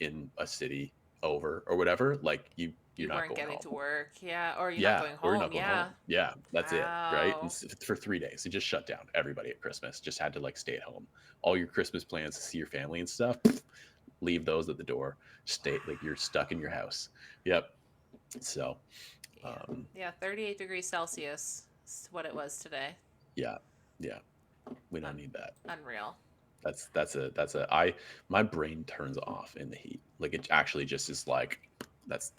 in a city over or whatever, like you're You not weren't going getting home. to work. Yeah. Or you're not Yeah, going or you're home. not going Yeah. home. Yeah, that's it, right? And Wow. for 3 days, it just shut down. Everybody at Christmas just had to like stay at home. All your Christmas plans to see your family and stuff, leave those at the door. Stay like you're stuck in your house. Yep. So, Yeah. um, Yeah. 38 degrees Celsius is what it was today. yeah, yeah, we don't Un- need that. Unreal. That's a I my brain turns off in the heat. Like it actually just is like that's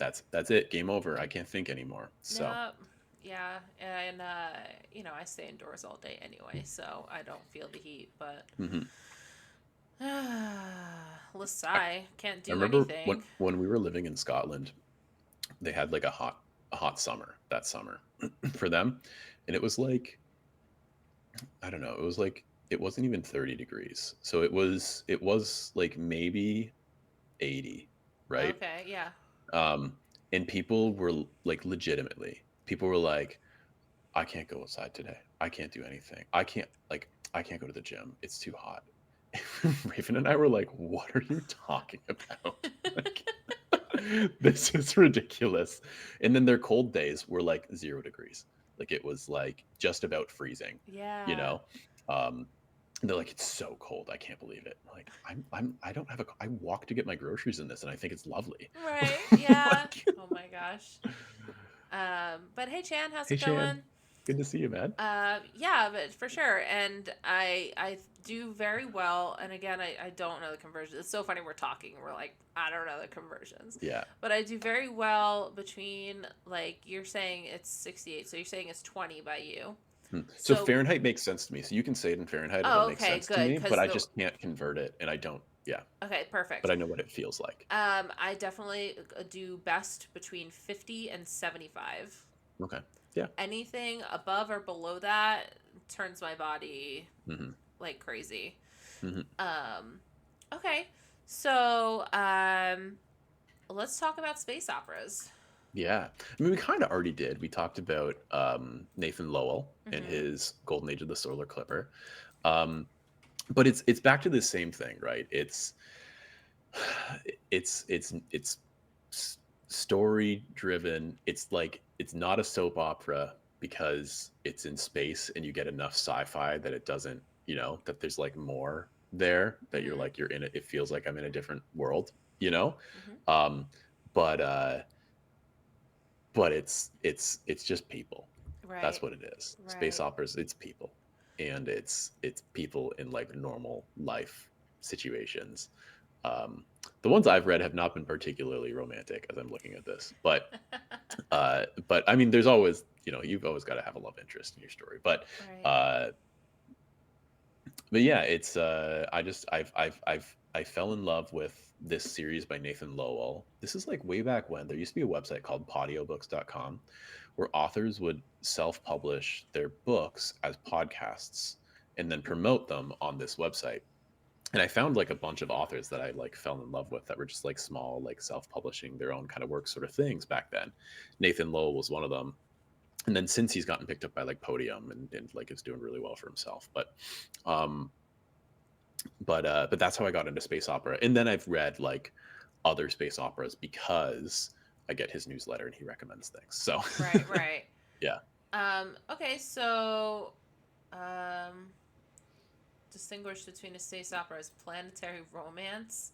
it. Game over. I can't think anymore. So, Yep. Yeah. And, I stay indoors all day anyway, so I don't feel the heat, but. mhm. I, Lasai can't I do remember anything. when we were living in Scotland, they had like a hot summer that summer for them, and it was like I don't know, it was like it wasn't even 30 degrees, so it was like maybe 80, right? Okay, yeah. um and people were like legitimately people were like, I can't go outside today, I can't do anything, I can't go to the gym, it's too hot. Raven and I were like, what are you talking about? Like, this is ridiculous. And then their cold days were like 0 degrees. Like it was like just about freezing, you Yeah. know? Um, they're like, it's so cold. I can't believe it. Like, I don't have I walk to get my groceries in this and I think it's lovely. Right. Yeah. Like, Oh my gosh. But hey Chan, how's hey, it Shan, going? good to see you, man. Yeah, but for sure. And I do very well. And again, I don't know the conversions. It's so funny we're talking. We're like, I don't know the conversions. Yeah. But I do very well between, like, you're saying it's 68. So you're saying it's 20 by you. So So, Fahrenheit makes sense to me. So you can say it in Fahrenheit, it'll oh, make okay, sense to good. me, but Because I the, just can't convert it and I don't, yeah, okay, but perfect. I know what it feels like. I definitely do best between 50 and 75. Okay. Yeah. Anything above or below that turns my body Hmm. like crazy. Hmm. Um, okay, so let's talk about space operas. Yeah. I mean, we kind of already did. We talked about Nathan Lowell and Mm-hmm. his Golden Age of the Solar Clipper. Um, but it's back to the same thing, right? It's story driven. It's like it's not a soap opera because it's in space and you get enough sci-fi that it doesn't, that there's like more there that you're Mm-hmm. like you're in it. It feels like I'm in a different world, you know? Mm-hmm. Um, but but it's just people. That's Right. what it is. Space Right. operas, it's people. And it's people in like normal life situations. Um, the ones I've read have not been particularly romantic as I'm looking at this, but I mean, there's always, you've always got to have a love interest in your story. Right. Uh, but yeah, it's I fell in love with this series by Nathan Lowell. This is like way back when there used to be a website called podiobooks.com where authors would self-publish their books as podcasts and then promote them on this website. And I found like a bunch of authors that I like fell in love with that were just like small, like self-publishing their own kind of work sort of things back then. Nathan Lowell was one of them. And then since he's gotten picked up by like Podium and like is doing really well for himself. Um but that's how I got into space opera. And then I've read like other space operas because I get his newsletter and he recommends things. So Right. Right. yeah. Okay. So, um, distinguish between a space opera as planetary romance.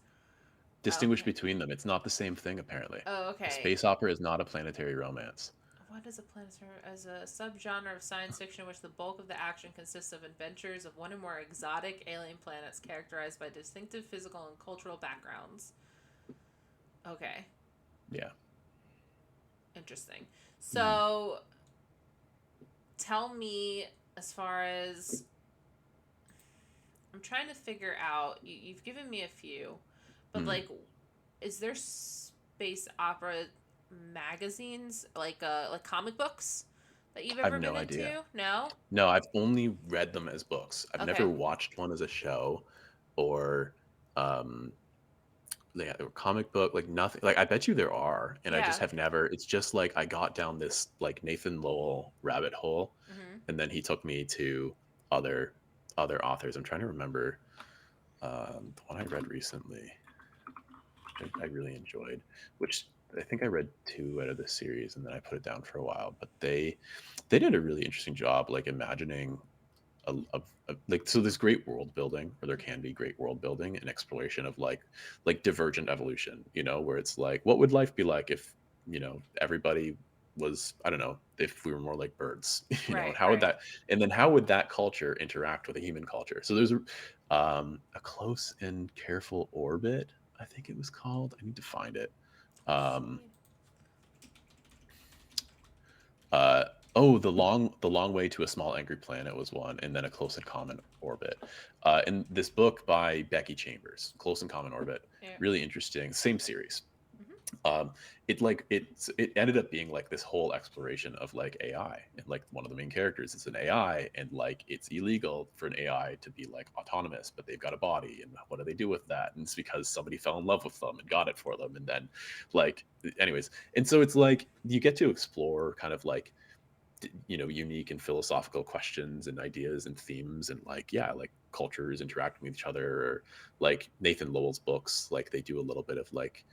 Distinguish Okay. between them. It's not the same thing apparently. Oh, A okay. space opera is not a planetary romance. what is a planetary as a subgenre of science fiction in which the bulk of the action consists of adventures of one or more exotic alien planets characterized by distinctive physical and cultural backgrounds. Okay, Yeah. interesting. Mm. So, tell me, as far as I'm trying to figure out, you've given me a few, but Mm. like, is there space opera magazines like comic books that you've I have ever been no idea. into? No. No, I've only read them as books. I've never Okay. watched one as a show or um yeah, or comic book, like nothing. Like I bet you there are, and I just Yeah. have never. It's just like I got down this like Nathan Lowell rabbit hole, Mm-hmm. and then he took me to other other authors. I'm trying to remember the one I read recently. I really enjoyed, which I think I read two out of the series, and then I put it down for a while. But they did a really interesting job, like imagining like so there's great world building, or there can be great world building and exploration of like divergent evolution, where it's like what would life be like if everybody was, I don't know, if we were more like birds, and Right. how would Right. that, and then how would that culture interact with a human culture? So there's a close and careful orbit, I think it was called. I need to find it. um See. Uh, oh, the long way to a small angry planet was one, and then a close and common orbit. And this book by Becky Chambers, Close and Common Orbit, Yeah. really interesting. Same series. Mm-hmm. It ended up being like this whole exploration of like AI, and like one of the main characters is an AI, and like it's illegal for an AI to be like autonomous, but they've got a body, and what do they do with that? And it's because somebody fell in love with them and got it for them, and then like anyways, and so it's like you get to explore kind of like unique and philosophical questions and ideas and themes, and like yeah, like cultures interacting with each other, or like Nathan Lowell's books, like they do a little bit of like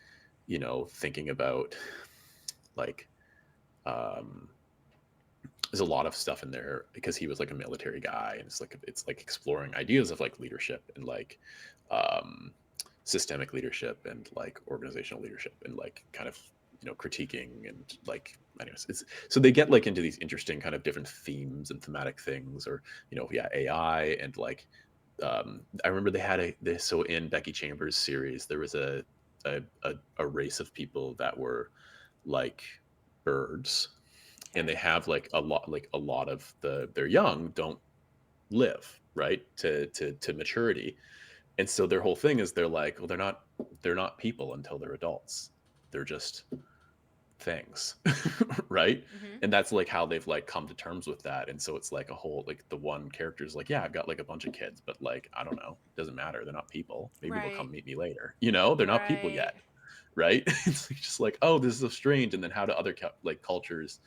thinking about like um there's a lot of stuff in there because he was like a military guy, and it's like exploring ideas of like leadership and like um systemic leadership and like organizational leadership, and like kind of critiquing, and like anyways, it's so they get like into these interesting kind of different themes and thematic things, or yeah, AI, and like I remember they had so in Becky Chambers series there was a race of people that were like birds, and Okay. they have like a lot of their young don't live right to maturity, and so their whole thing is they're like, well, they're not people until they're adults, they're just things. Right, Mm-hmm. and that's like how they've like come to terms with that, and so it's like a whole, like the one character is like, yeah, I've got like a bunch of kids, but like I don't know, doesn't matter, they're not people, maybe they'll come Right. meet me later, they're not people Right. yet. Right. It's like, just like, oh, this is so strange, and then how do other like cultures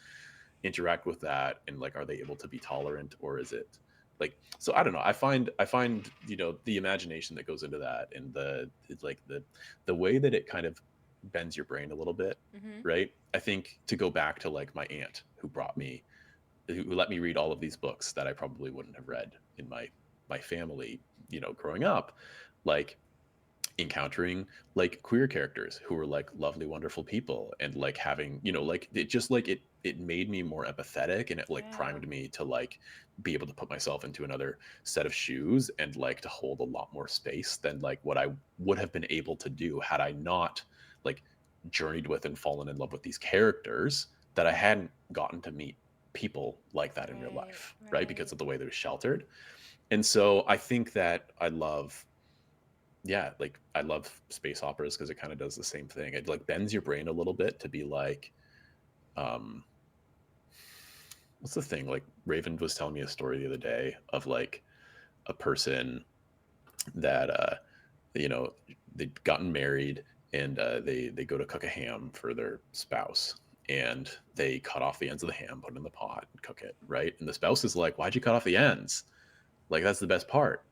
interact with that, and like are they able to be tolerant, or is it like, so I don't know, I find the imagination that goes into that, and it's like the way that it kind of bends your brain a little bit, Mm-hmm. right? I think to go back to like my aunt who let me read all of these books that I probably wouldn't have read in my family, growing up, like encountering like queer characters who were like lovely, wonderful people, and like having, like it just like it made me more empathetic, and it like Yeah. primed me to like be able to put myself into another set of shoes, and like to hold a lot more space than like what I would have been able to do had I not like journeyed with and fallen in love with these characters that I hadn't gotten to meet people like that in real Right. life, right? Because Right. of the way they're sheltered. And so I think that I love, yeah, like I love space operas because it kind of does the same thing. It like bends your brain a little bit to be like, um, what's the thing? Like Raven was telling me a story the other day of like a person that you know, they'd gotten married, and they go to cook a ham for their spouse, and they cut off the ends of the ham, put it in the pot, and cook it, right? And the spouse is like, "Why'd you cut off the ends? Like that's the best part."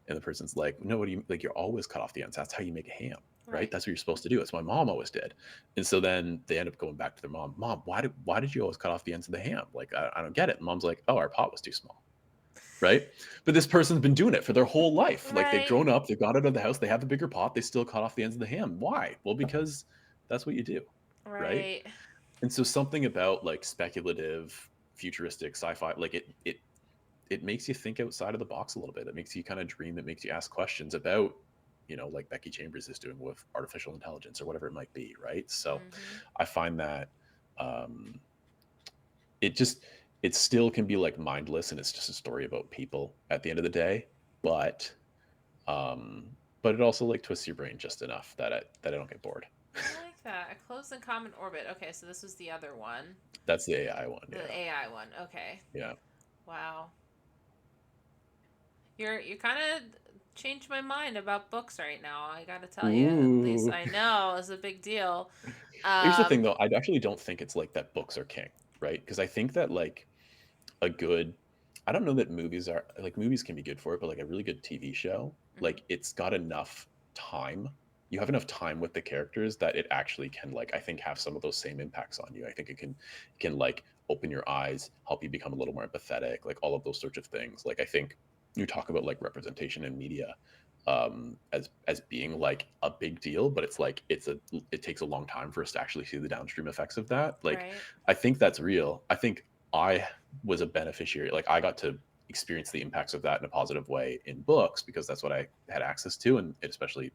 And the person's like, "No, what do you like? You're always cut off the ends. That's how you make a ham, right? Right. That's what you're supposed to do. It's what my mom always did." And so then they end up going back to their mom. Mom, why did you always cut off the ends of the ham? Like I don't get it. And mom's like, "Oh, our pot was too small." Right? But this person's been doing it for their whole life. Like they've Right. grown up, they've got out of the house, they have the bigger pot, they still cut off the ends of the ham. Why? Well, because that's what you do, right? Right. And so something about like speculative, futuristic sci-fi, like it makes you think outside of the box a little bit. It makes you kind of dream. It makes you ask questions about, like Becky Chambers is doing with artificial intelligence or whatever it might be, right? So Mm-hmm. I find that um, it just it still can be like mindless, and it's just a story about people at the end of the day. But but it also like twists your brain just enough that I don't get bored. I like that. A closed and common orbit. Okay, so this was the other one. That's the AI one, The yeah, AI one. Okay. yeah. Wow. You kind of changed my mind about books right now. I got to tell you. At least Ooh. I know it's a big deal. Here's the thing, Um, though. I actually don't think it's like that books are king, right? Because I think that like a good, I don't know that movies are like movies can be good for it, but like a really good TV show, mhm. like it's got enough time. You have enough time with the characters that it actually can like I think have some of those same impacts on you. I think it can like open your eyes, help you become a little more empathetic, like all of those sorts of things. Like I think you talk about like representation in media as being like a big deal, but it's like it takes a long time for us to actually see the downstream effects of that. Like Right. I think that's real. I think I was a beneficiary. Like I got to experience the impacts of that in a positive way in books because that's what I had access to, and especially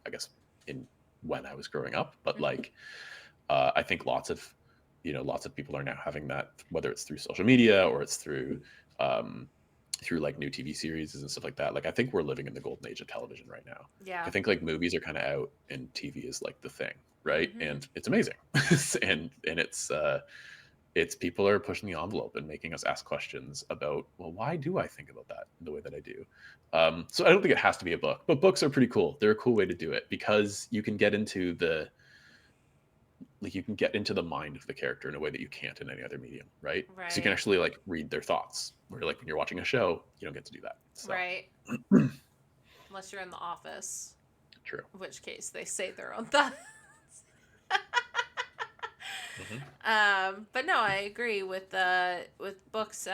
I guess in when I was growing up. But Mm-hmm. like I think lots of people are now having that, whether it's through social media or it's um, through like new TV series and stuff like that. Like I think we're living in the golden age of television right now. I Yeah. think like movies are kind of out and TV is like the thing, right? Mm-hmm. And it's amazing, and it's people are pushing the envelope and making us ask questions about, well, why do I think about that the way that I do? So I don't think it has to be a book, but books are pretty cool. They're a cool way to do it because you can get into the mind of the character in a way that you can't in any other medium, right? Because you can Right. actually like read their thoughts. Where like when you're watching a show, you don't get to do that. So Right. Unless you're in the office, true. in which case they say their own thoughts. Hmm. But no, I agree with books.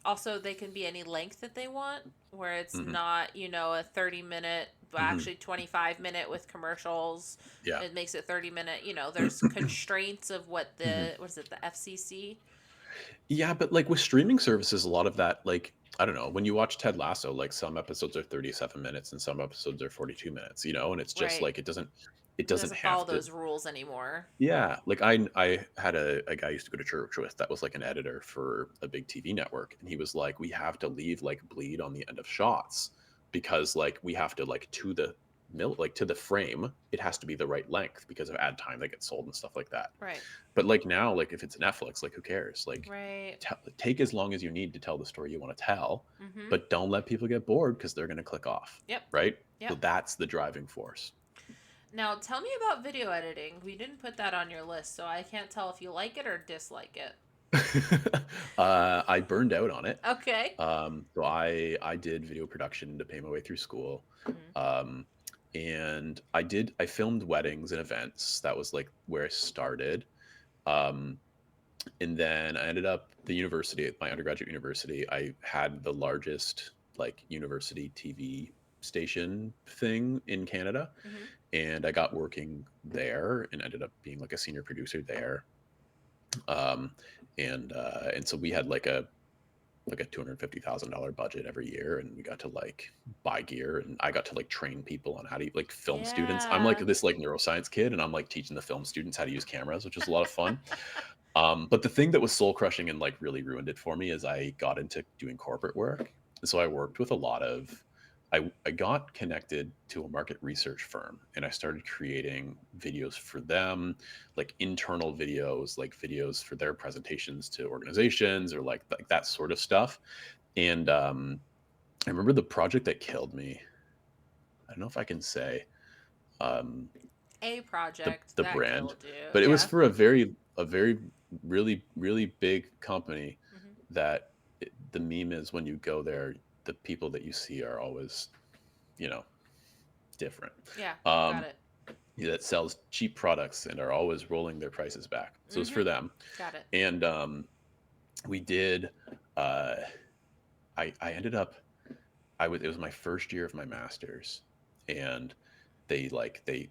Also, they can be any length that they want, where it's Hmm. not, a 30-minute, but Hmm. actually 25-minute with commercials. Yeah. It makes it 30-minute. There's constraints of Hmm. what is it, the FCC? Yeah, but like with streaming services, a lot of that, like, I don't know, when you watch Ted Lasso, like some episodes are 37 minutes and some episodes are 42 minutes, and it's just Right. like it It doesn't doesn't follow have to. those rules anymore. Yeah, like I had a guy I used to go to church with that was like an editor for a big TV network, and he was like, we have to leave like bleed on the end of shots because like we have to like to the frame, it has to be the right length because of ad time that gets sold and stuff like that. Right. But like now, like if it's Netflix, like who cares? Like Right. take as long as you need to tell the story you want to tell, Mm-hmm. but don't let people get bored because they're going to click off, Yep. right? So Yep. that's the driving force. Now tell me about video editing. We didn't put that on your list, so I can't tell if you like it or dislike it. I burned out on it. Okay. So I did video production to pay my way through school. Mm-hmm. Um, and I filmed weddings and events. That was like where I started. Um, and then I ended up the university at my undergraduate university. I had the largest like university TV station thing in Canada, Mm-hmm. and I got working there and ended up being like a senior producer there. Um, and so we had like a $250,000 budget every year, and we got to like buy gear, and I got to like train people on how to like film students. I'm like Yeah. this like neuroscience kid, and I'm like teaching the film students how to use cameras, which is a lot of fun. But the thing that was soul crushing and like really ruined it for me is I got into doing corporate work. And so I worked with a lot of I got connected to a market research firm, and I started creating videos for them, like internal videos, like videos for their presentations to organizations or like that sort of stuff. And I remember the project that killed me. I don't know if I can say um, A the project the that brand, killed you. but it was Yeah. for a very really really big company Mm-hmm. that the meme is when you go there, the people that you see are always, you know, different. Yeah. Got Um, it. that sells cheap products and are always rolling their prices back. So it's Mm-hmm. for them. Got it. And we did. Uh, I ended up. It was my first year of my master's, and they tapped me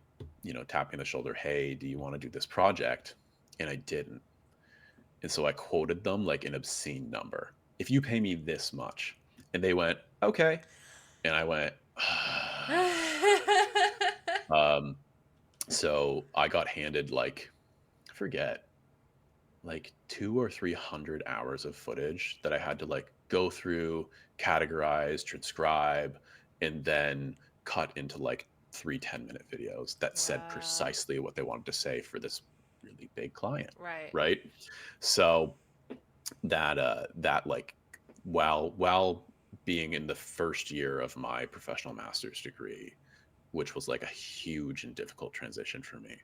on the shoulder. Hey, do you want to do this project? and I didn't. And so I quoted them like an obscene number. If you pay me this much, and they went, okay. And I went, um, so I got handed like, I forget, like 200 or 300 hours of footage that I had to like go through, categorize, transcribe, and then cut into like 3 10-minute videos that said Wow. precisely what they wanted to say for this really big client. Right. Right. So that like while being in the first year of my professional master's degree, which was like a huge and difficult transition for me.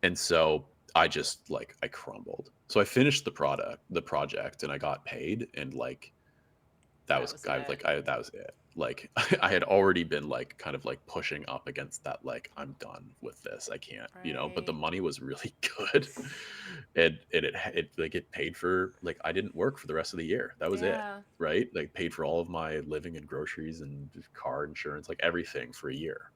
And so I just like I crumbled. So I finished the project and I got paid and like that That was was I was it. like I that was it. Like I had already been like kind of like pushing up against that like I'm done with this. I can't, but the Right. money was really good. And it like it paid for like I didn't work for the rest of the year. That was it. Yeah. Right? Like paid for all of my living and groceries and car insurance, like everything for a year.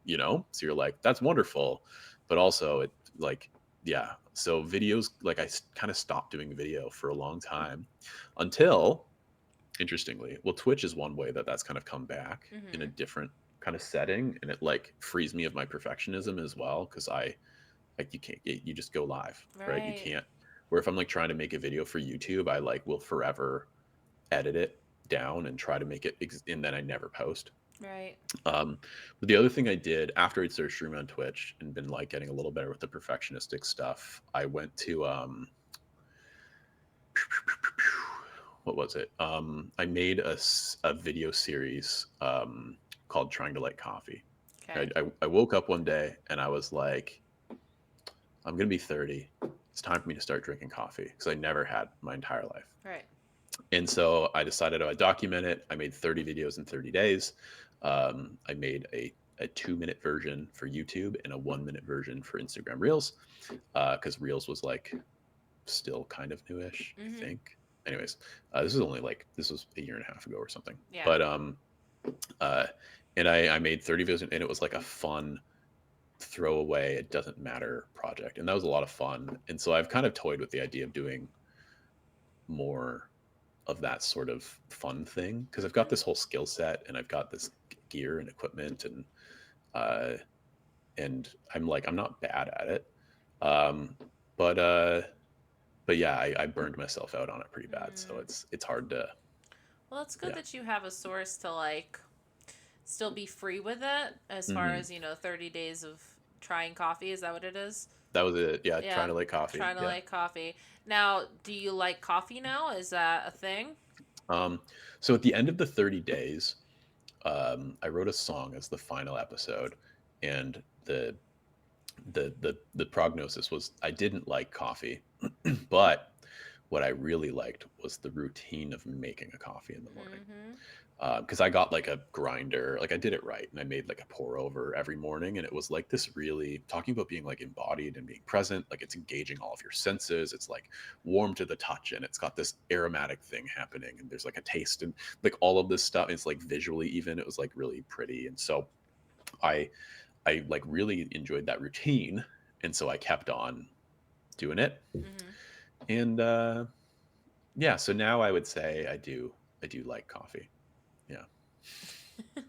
So you're like that's wonderful, but also it like yeah. So videos like I kind of stopped doing video for a long time until interestingly, well, Twitch is one way that that's kind of come back in a Mhm. different kind of setting, and it like frees me of my perfectionism as well because I like you can't you just go live, right? You Right. can't. Where if I'm like trying to make a video for YouTube, I like will forever edit it down and try to make it, and then I never post. Right. Um, but the other thing I did after I'd started streaming on Twitch and been like getting a little better with the perfectionistic stuff, I went to what was it? I made a video series called Trying to Like Coffee. Okay. I woke up one day and I was like, I'm going to be 30. It's time for me to start drinking coffee because I never had my entire life. Right. And so I decided I would document it. I made 30 videos in 30 days. I made a 2-minute version for YouTube and a 1-minute version for Instagram Reels because Reels was like still kind of newish, I Mhm. think. Anyways, this was a year and a half ago or something. Yeah. But uh, and I made 30 videos and it was like a fun throwaway, it doesn't matter project, and that was a lot of fun. And so I've kind of toyed with the idea of doing more of that sort of fun thing because I've got Mhm. this whole skill set and I've got this gear and equipment uh, and I'm like I'm not bad at it, um, but uh, but yeah, I burned myself out on it pretty bad. So Mm. it's hard to Well, it's good yeah. that you have a source to like still be free with it as far Hmm. as, 30 days of trying coffee. Is that what it is? That was it. Yeah, trying Yeah. to like coffee. Trying to Yeah. like coffee. Now, do you like coffee now? Is that a thing? Um, so at the end of the 30 days, I wrote a song as the final episode, and the prognosis was I didn't like coffee, but what I really liked was the routine of making a coffee in the morning. Mhm. Because I got like a grinder, like I did it right, and I made like a pour over every morning, and it was like this really talking about being like embodied and being present, like it's engaging all of your senses. It's like warm to the touch, and it's got this aromatic thing happening, and there's like a taste and like all of this stuff. It's like visually even, it was like really pretty, and so I I like really enjoyed that routine, and so I kept on doing it, Mhm. and yeah, so now I would say I do like coffee, yeah.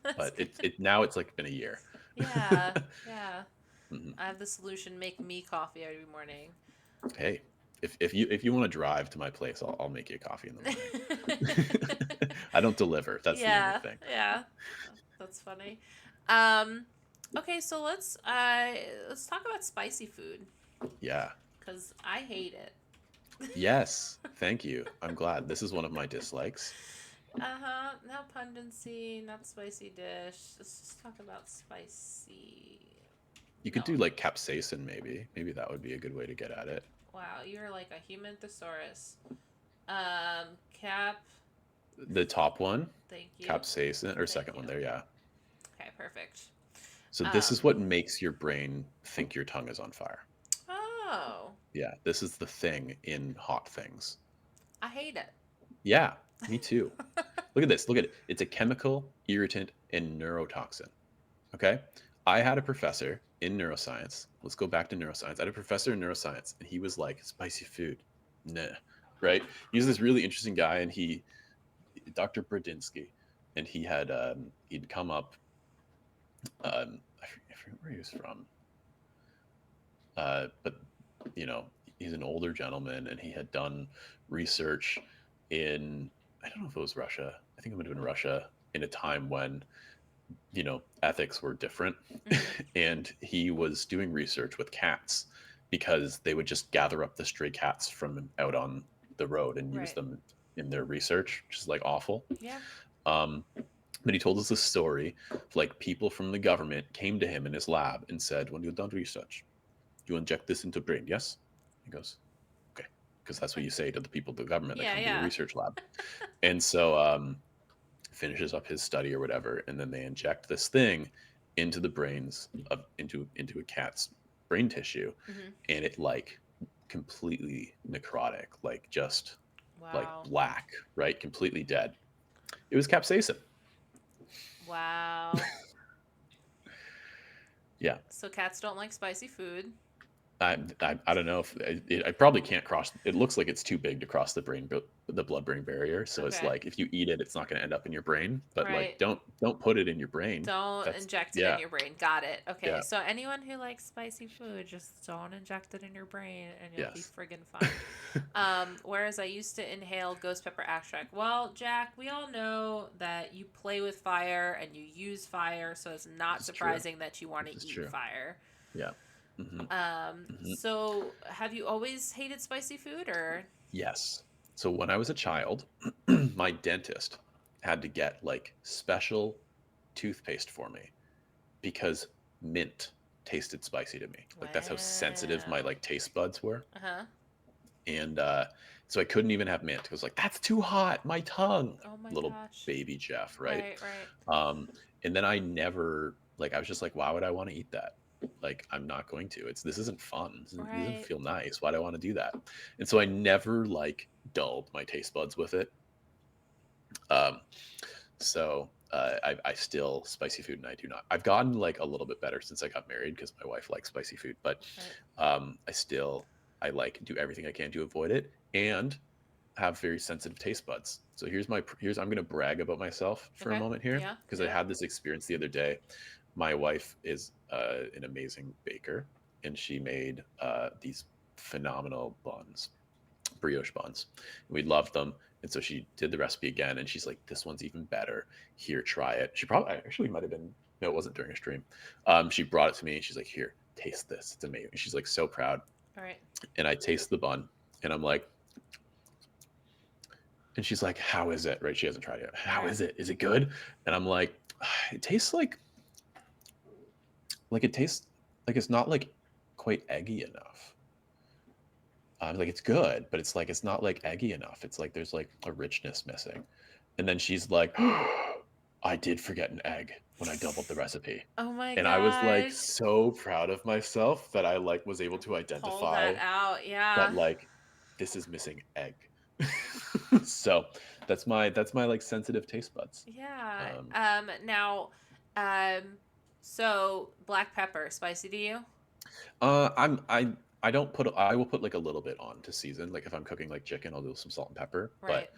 That's But good. it now it's, like, been a year. Yeah. Yeah. Mhm. I have the solution: make me coffee every morning. Hey, if you wanna drive to my place, I'll make you a coffee in the morning. I don't deliver, that's the only Yeah. thing. Yeah. That's funny. Um okay, so let's talk about spicy food Yeah. cuz I hate it. Yes, thank you, I'm glad. This is one of my dislikes. Uh-huh. Not pungency, not spicy dish. Let's just talk about spicy. You could No. do, like, capsaicin maybe. Maybe that would be a good way to get at it. Wow, you're like a human thesaurus. Cap. The top one, Thank you. capsaicin or Thank second you. one there, yeah. Okay, perfect. So this is Um. what makes your brain think your tongue is on fire. Oh, Yeah, this is the thing in hot things. I hate it. Yeah, me too. Look at this. Look at it. It's a chemical, irritant, and neurotoxin. Okay. I had a professor. in neuroscience. Let's go back to neuroscience. I had a professor in neuroscience, and he was like, spicy food, nah, right? He's this really interesting guy, and Dr. Bradinsky, and he'd come up. I forget where he was from, but he's an older gentleman, and he had done research in, I don't know if it was Russia. I think it might have been Russia in a time when ethics were different. Hmm. And he was doing research with cats because they would just gather up the stray cats from out on the road and use Right. them in their research, which is like awful. Yeah. um, but he told us this story of, like, people from the government came to him in his lab and said, when you're done research, you inject this into brain, yes? He goes, okay, because that's what you say to the people of the government that Yeah. come to your Yeah. research lab. And so finishes up his study or whatever, and then they inject this thing into the brains of into a cat's brain tissue, Hmm. and it, like, completely necrotic, like, just like Wow. black, right? Completely dead. It was capsaicin. Wow. Yeah. So cats don't like spicy food. I don't know if I probably can't cross. It looks like it's too big to cross the blood-brain barrier. So it's Okay. like, if you eat it, it's not going to end up in your brain. But, like, Right. don't put it in your brain. Don't That's inject it in Yeah, your brain. Got it. Okay. yeah, So anyone who likes spicy food, just don't inject it in your brain and you'll be yes. friggin' fine. Whereas I used to inhale ghost pepper extract. Well, Jack, we all know that you play with fire and you use fire, so it's not This is true. surprising that you want This to is eat true. fire. Yeah. Hmm. Hmm. So have you always hated spicy food or? Yes. So when I was a child, my dentist had to get, like, special toothpaste for me because mint tasted spicy to me. Like, that's how sensitive my, Wow. like, taste buds were. Uh huh. And so I couldn't even have mint. It was like, that's too hot, my tongue. Oh my Little gosh. baby Jeff, right? Right, right, Um, and then I never, like, I was just like, why would I want to eat that? Like, I'm not going to. This isn't fun. This doesn't right. feel nice. Why do I want to do that? And so I never, like, dulled my taste buds with it. Um, I still spicy food, and I do not. I've gotten, like, a little bit better since I got married because my wife likes spicy food, but Right. I like do everything I can to avoid it, and have very sensitive taste buds. So I'm going to brag about myself for a Okay. moment here, Yeah. because Do I it. had this experience the other day. My wife is an amazing baker, and she made these phenomenal buns, brioche buns. We loved them. And so she did the recipe again, and she's like, this one's even better. Here, try it. She probably actually might have been, no, it wasn't during a stream. She brought it to me, and she's like, here, taste this. It's amazing. She's, like, so proud. All right. And I taste the bun, and I'm like, and she's like, how is it? Right? She hasn't tried it yet. All How right. is it? Is it good? And I'm like, it tastes like it tastes like it's not, like, quite eggy enough. Like, it's good, but it's like, it's not, like, eggy enough. It's like there's, like, a richness missing. And then she's like, I did forget an egg when I doubled the recipe. Oh my And I was, like, gosh. so proud of myself that I, like, was able to Pull that identify out. that, Yeah. like, this is missing egg. So that's my, like, sensitive taste buds. Yeah. Um, Now, um, so black pepper, spicy to you? I don't put I will put, like, a little bit on to season. Like, if I'm cooking, like, chicken, I'll do some salt and pepper. Right. But,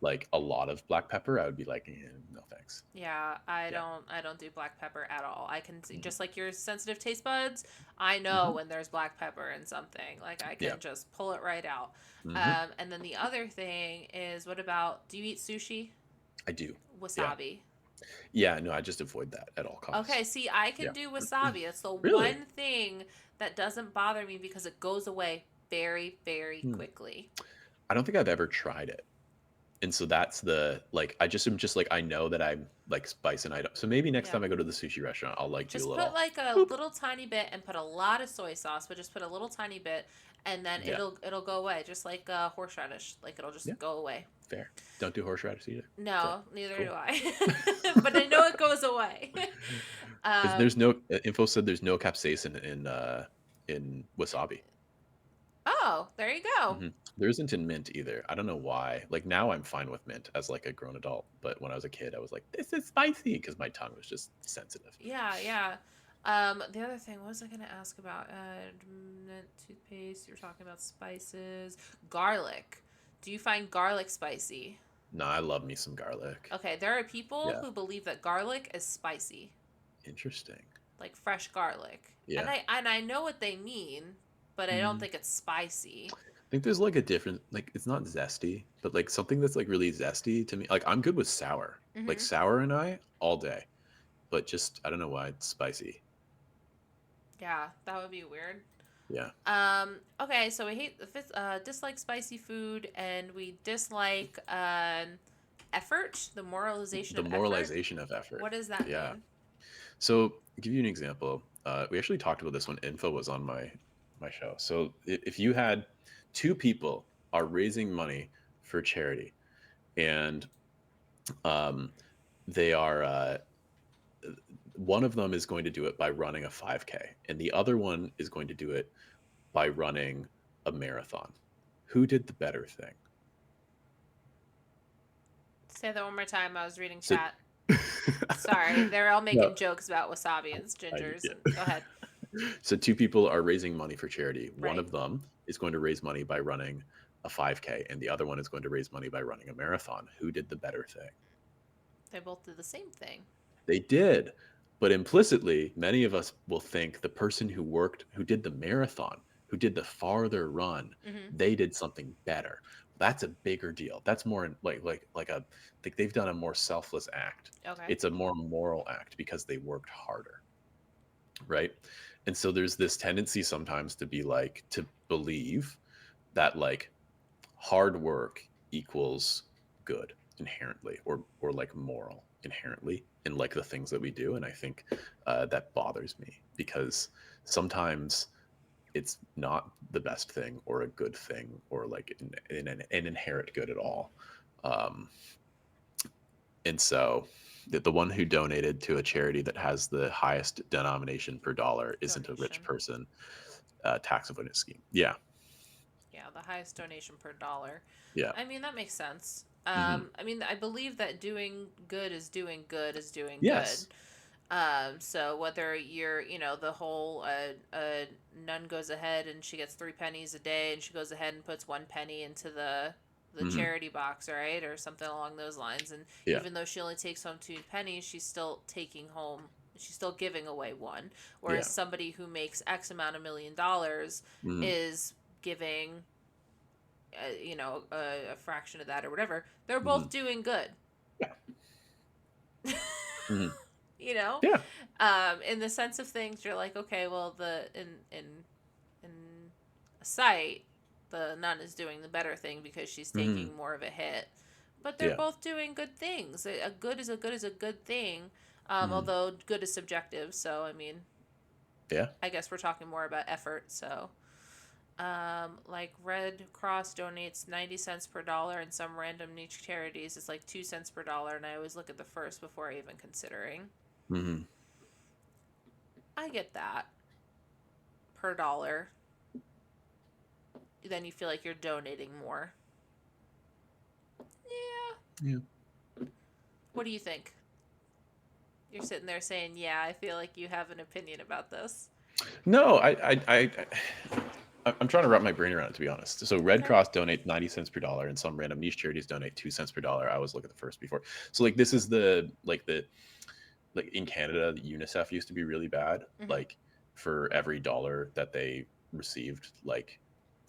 like, a lot of black pepper, I would be like, no thanks. Yeah, Yeah. I don't do black pepper at all. I can see, Hmm. just like your sensitive taste buds, I know Hmm. when there's black pepper in something. Like I Yeah. can just pull it right out. Hmm. And then the other thing is, what about, do you eat sushi? I do. Yeah. Wasabi. Yeah. No, I just avoid that at all Okay, costs. see, I Yeah. can do wasabi. It's the Really? one thing that doesn't bother me because it goes away very, very Hmm. quickly. I don't think I've ever tried it. And so that's the, like, I just am just like, I know that I'm, like, spicing item. So maybe next Yeah. time I go to the sushi restaurant, I'll, like, do a Just put little like a boop. little tiny bit and put a lot of soy sauce, but just put a little tiny bit, and then Yeah. it'll go away, just like horseradish. Like it'll Yeah. just go away. Fair. Don't do horseradish either. Fair. No, neither do Cool. I. But I know it goes away. There's um, no info said there's no capsaicin in wasabi. oh, there you go. There isn't in mint either. I don't know why. Like, now I'm fine with mint as, like, a grown adult, but when I was a kid, I was like, this is spicy, because my tongue was just sensitive. Yeah, yeah. The other thing, what was I going to ask about? Mint toothpaste. You were talking about spices. Garlic. Do you find garlic spicy? No, I love me some garlic. Okay, there are people Yeah. who believe that garlic is spicy, Interesting. like fresh garlic, and Yeah. I know what they mean, but I don't Mm. think it's spicy. I think there's like a different, like it's not zesty, but like something that's like really zesty to me. Like I'm good with sour, like Mm-hmm. sour and I all day, but just I don't know why it's spicy. Yeah, that would be weird. Yeah. Okay, so we dislike spicy food, and we dislike effort, the moralization The of effort. moralization of effort. What does that Yeah. mean? So I'll give you an example. We actually talked about this when Info was on my show. So if you had two people are raising money for charity, and um, they are one of them is going to do it by running a 5K, and the other one is going to do it by running a marathon. Who did the better thing? Say that one more time. I was reading So, chat. Sorry, they're all no, making jokes about wasabi and gingers. yeah. And go ahead. So two people are raising money for charity. One Right. of them is going to raise money by running a 5K, and the other one is going to raise money by running a marathon. Who did the better thing? They both did the same thing. They did. But implicitly, many of us will think the person who did the marathon, who did the farther run, Mm-hmm. they did something better. That's a bigger deal. That's more like they've done a more selfless act. Okay. It's a more moral act because they worked harder, right? And so there's this tendency sometimes to be like to believe that like hard work equals good inherently, or like moral inherently in like the things that we do. And I think that bothers me because sometimes it's not the best thing or a good thing or like an inherent good at all. um, and so the one who donated to a charity that has the highest denomination per dollar isn't a rich Donation. person tax avoidance scheme. Yeah. Yeah, the highest donation per dollar. Yeah. I mean, that makes sense. Hmm. I mean, I believe that doing good is doing good is doing good. Yes. So whether you're, the whole nun goes ahead and she gets 3 pennies a day, and she goes ahead and puts 1 penny into the Hmm. charity box, right, or something along those lines, and Yeah. even though she only takes home 2 pennies, she's still taking home. She's still giving away one. Whereas Yeah. somebody who makes X amount of $1 million Hmm. is giving, a fraction of that or whatever. They're Hmm. both doing good. Yeah. Hmm. you know Yeah. in the sense of things, you're like, okay, well, in a sight, the nun is doing the better thing because she's Hmm. taking more of a hit, but they're Yeah. both doing good things. A good is a good thing, Hmm. although good is subjective. So I mean, Yeah. I guess we're talking more about effort. So like Red Cross donates 90 cents per dollar, and some random niche charities it's like 2 cents per dollar, and I always look at the first before even considering. Hmm. I get that. Per dollar, then you feel like you're donating more. Yeah. Yeah. What do you think? You're sitting there saying, "Yeah, I feel like you have an opinion about this." No, I'm trying to wrap my brain around it, to be honest. So Red Okay. Cross donates 90 cents per dollar, and some random niche charities donate 2 cents per dollar. I always look at the first before. So like this is the in Canada, UNICEF used to be really bad. Mhm. Like for every dollar that they received, like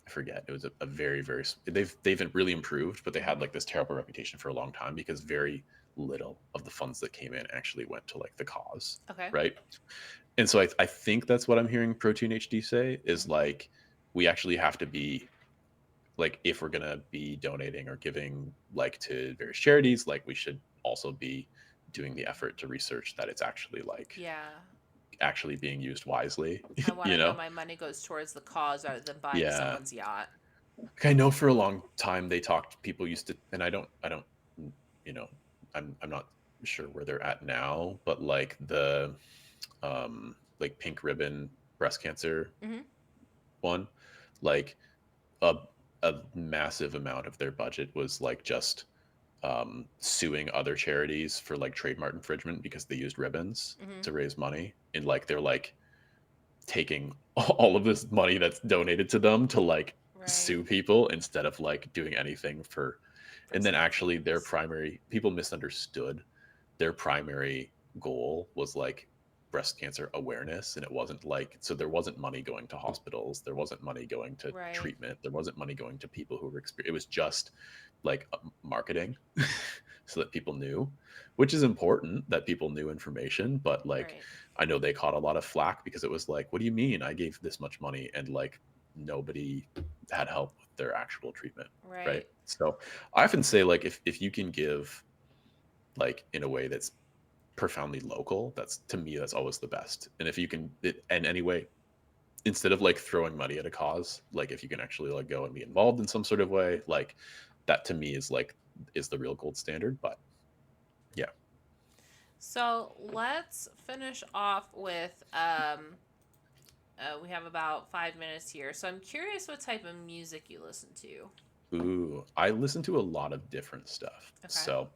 I forget, it was a very they've really improved, but they Mhm. had like this terrible reputation for a long time because very little of the funds that came in actually went to like the cause, Okay. right? And so I think that's what I'm hearing Protein HD say is Mhm. like we actually have to be like if we're gonna be donating or giving like to various charities, like we should also be doing the effort to research that it's actually like Yeah. actually being used wisely, I want you to know know? my money goes towards the cause rather than buying Yeah. someone's yacht. Like, I know for a long time they talked people used to, and I don't you know, I'm not sure where they're at now, but like the like pink ribbon breast cancer Mhm. one, like a a massive amount of their budget was like just suing other charities for like trademark infringement because they used ribbons Mm-hmm. to raise money, and like they're like taking all of this money that's donated to them to like Right. sue people instead of like doing anything for. And Breast then cancer actually their awareness. primary people misunderstood their primary goal was like breast cancer awareness, and it wasn't like, so there wasn't money going to hospitals, there wasn't money going to Right. treatment, there wasn't money going to people who were it was just like marketing so that people knew, which is important that people knew information, but like Right. I know they caught a lot of flack because it was like, what do you mean I gave this much money and like nobody had help with their actual treatment, right? Right. So I often say like if you can give like in a way that's profoundly local, that's to me that's always the best. And if you can and anyway, instead of like throwing money at a cause, like if you can actually like go and be involved in some sort of way, like that to me is like is the real gold standard. But yeah. So let's finish off with we have about 5 minutes here. So I'm curious what type of music you listen to. Ooh, I listen to a lot of different stuff. Okay. So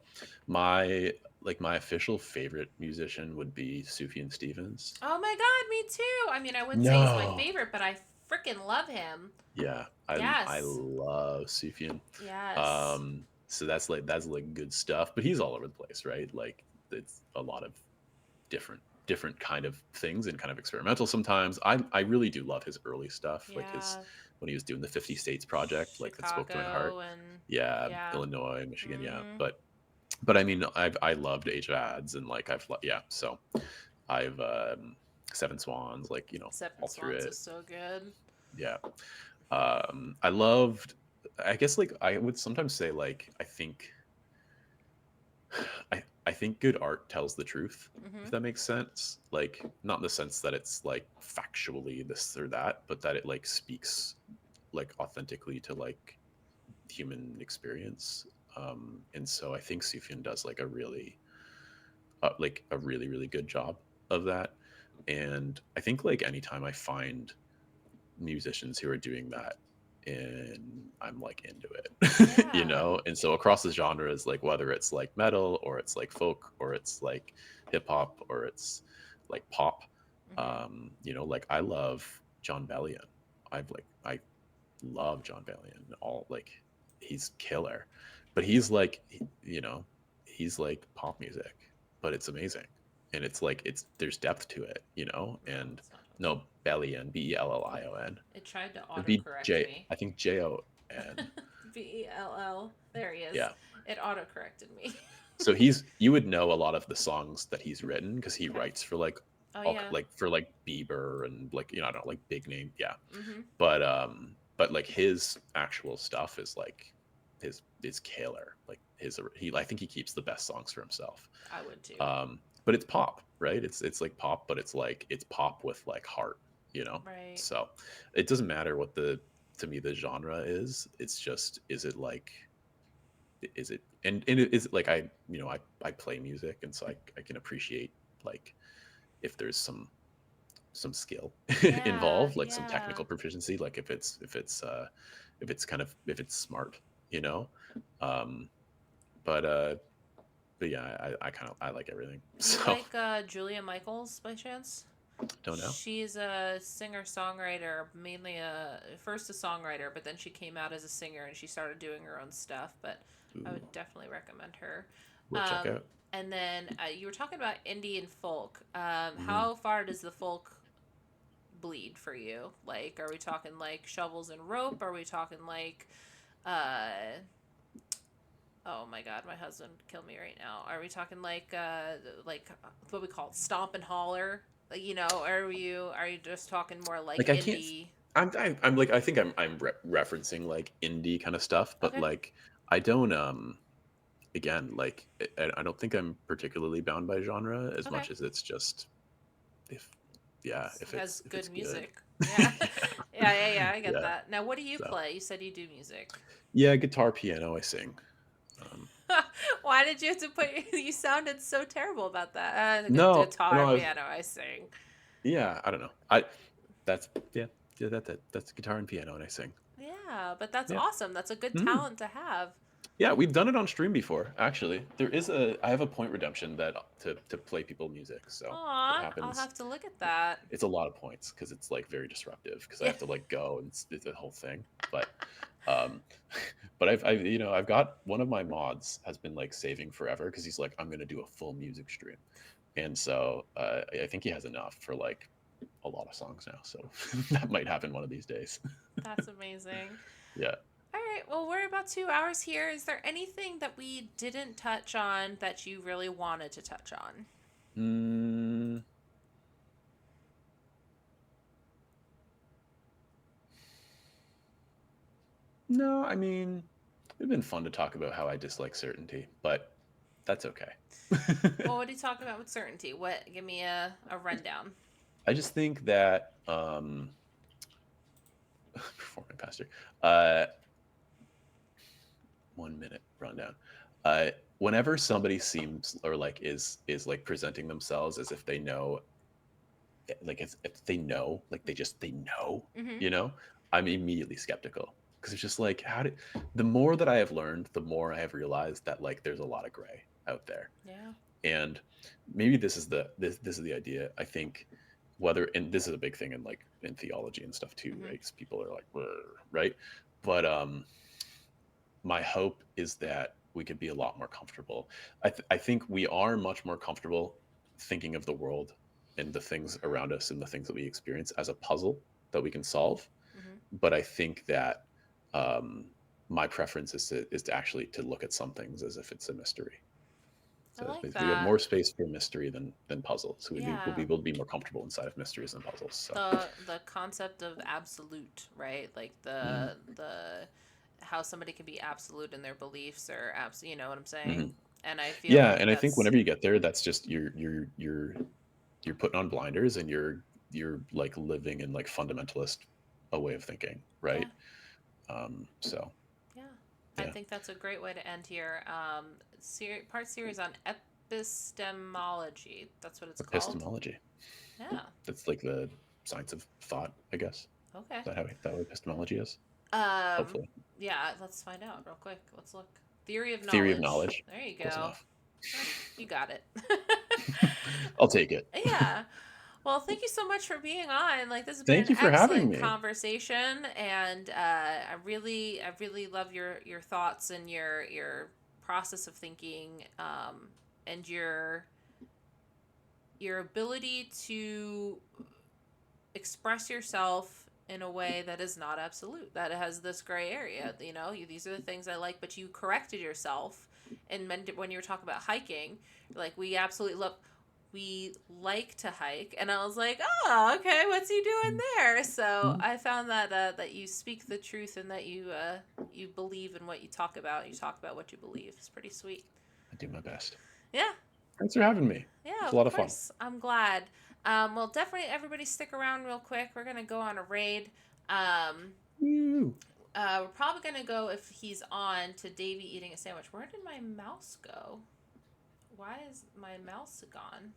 my like my official favorite musician would be Sufjan Stevens. Oh my god, me too. I mean, I wouldn't say he's my No. favorite, but I freaking love him. Yeah, I Yes. love Sufjan. Yes. So that's like good stuff, but he's all over the place, right? Like it's a lot of different kind of things and kind of experimental sometimes. I really do love his early stuff, like his Yeah. when he was doing the 50 States project, like that spoke to my heart. Chicago and Yeah, yeah. Illinois, Michigan, yeah. Mm-hmm. But I mean, I loved Age of Ads and like yeah. So I've Seven Swans, like Seven all through Swans it. is so good. Yeah. I loved. I guess like I would sometimes say like I think good art tells the truth, Mm-hmm. if that makes sense. Like not in the sense that it's like factually this or that, but that it like speaks like authentically to like human experience. And so I think Sufjan does like a really really good job of that. And I think like anytime I find musicians who are doing that, and I'm like into it, Yeah. and so across the genres, like whether it's like metal or it's like folk or it's like hip hop or it's like pop, Mm-hmm. like I love John Bellion. I love John Bellion. All like he's killer, but he's like he's like pop music, but it's amazing, and it's like it's there's depth to it, No, and it's not. no Bellion, Bellion. It tried to It'd be autocorrect J. me. I think JON. Bell. There he is. Yeah. It autocorrected me. So you would know a lot of the songs that he's written because he Okay. writes for like Oh all yeah. like for like Bieber and like I don't know, like big name, yeah. Mm-hmm. But like his actual stuff is like his killer. Like he I think he keeps the best songs for himself. I would too. But it's pop, right? It's like pop, but it's like it's pop with like heart, you know. Right. So it doesn't matter what the to me the genre is. It's just is it like is it and it is like I play music, and so I can appreciate like if there's some skill Yeah. involved, like some Yeah. technical proficiency, like if it's kind of if it's smart, you know. Um, but but yeah, I kind of I like everything. Do you So like Julia Michaels by chance? don't know. She's a singer songwriter, mainly first a songwriter, but then she came out as a singer and she started doing her own stuff. But I Ooh, would definitely recommend her. we'll check Um, out. and then you were talking about indie and folk. Mhm. How far does the folk bleed for you? Like, are we talking like Shovels and Rope? Are we talking uh, oh my god, my husband killed me right now. Are we talking like what we call it, stomp and holler? Like, are you just talking more like Like I can't. indie? I'm like I think I'm referencing like indie kind of stuff, but Okay. like I don't again like I don't think I'm particularly bound by genre as Okay. much as it's just if yeah Has if good it's good. music. Yeah. Yeah. Yeah, I get Yeah. that. Now, what do you So play? You said you do music. yeah, guitar, piano, I sing. Um, Why did you have to put you sounded so terrible about that? no, Guitar, I was piano, I sing. yeah, I don't know. That's yeah, that's guitar and piano, and I sing. Yeah, but that's Yeah. awesome. That's a good Mhm. talent to have. Yeah, we've done it on stream before. Actually, I have a point redemption that to play people music. So it Aw, I'll happens. have to look at that. It's a lot of points because it's like very disruptive because I Yeah. have to like go and it's the whole thing. But um, but I've I've got one of my mods has been like saving forever because he's like I'm gonna do a full music stream, and so I think he has enough for like a lot of songs now. So that might happen one of these days. That's amazing. Yeah. All right, well, we're about 2 hours here. Is there anything that we didn't touch on that you really wanted to touch on? Mm, no, I mean, it'd been fun to talk about how I dislike certainty, but that's okay. Well, what do you talk about with certainty? What? Give me a rundown. I just think that performing pastor, uh, 1 minute rundown. Whenever somebody seems or like is like presenting themselves as if they know, like if they know, like they know, Mm-hmm. you know, I'm immediately skeptical because it's just like the more that I have learned, the more I have realized that like there's a lot of gray out there, Yeah. and maybe this is the idea. I think whether and this is a big thing in like in theology and stuff too, Mm-hmm. right? Because people are like, right, but my hope is that we could be a lot more comfortable. I think we are much more comfortable thinking of the world and the things around us and the things that we experience as a puzzle that we can solve. Mm-hmm. But I think that um, my preference is to actually to look at some things as if it's a mystery. I So like we have that. more space for mystery than puzzles. So we'll Yeah. be able to be more comfortable inside of mysteries than puzzles. So The concept of absolute, right? Like mhm, the how somebody can be absolute in their beliefs or you know what I'm saying? mhm. And I feel Yeah, like and I think that's whenever you get there, that's just you're putting on blinders and you're like living in like fundamentalist a way of thinking, yeah, right? So yeah. I yeah, think that's a great way to end here. Part series on epistemology. That's what it's called. epistemology. Yeah. That's like the science of thought, I guess. Okay. Is that how that what epistemology is? Um, Hopefully, yeah, let's find out real quick. Let's look. Theory of theory of knowledge. knowledge. There you Close go. enough. You got it. I'll take it. Yeah. Well, thank you so much for being on. Like this has been Thank an you for having excellent me. conversation, and I really love your thoughts and your process of thinking, and your ability to express yourself in a way that is not absolute, that has this gray area. You know, these are the things I like, but you corrected yourself. And when you were talking about hiking, like we absolutely love, we like to hike, and I was like, oh, okay, what's he doing there? So Mhm. I found that that you speak the truth and that you believe in what you talk about. You talk about what you believe. It's pretty sweet. I do my best. Yeah, Thanks for having me. yeah, It's a of lot of fun. course. I'm glad. Well, definitely everybody stick around real quick. We're going to go on a raid. Um, Woo. we're probably going to go, if he's on, to Davey eating a sandwich. Where did my mouse go? Why is my mouse gone?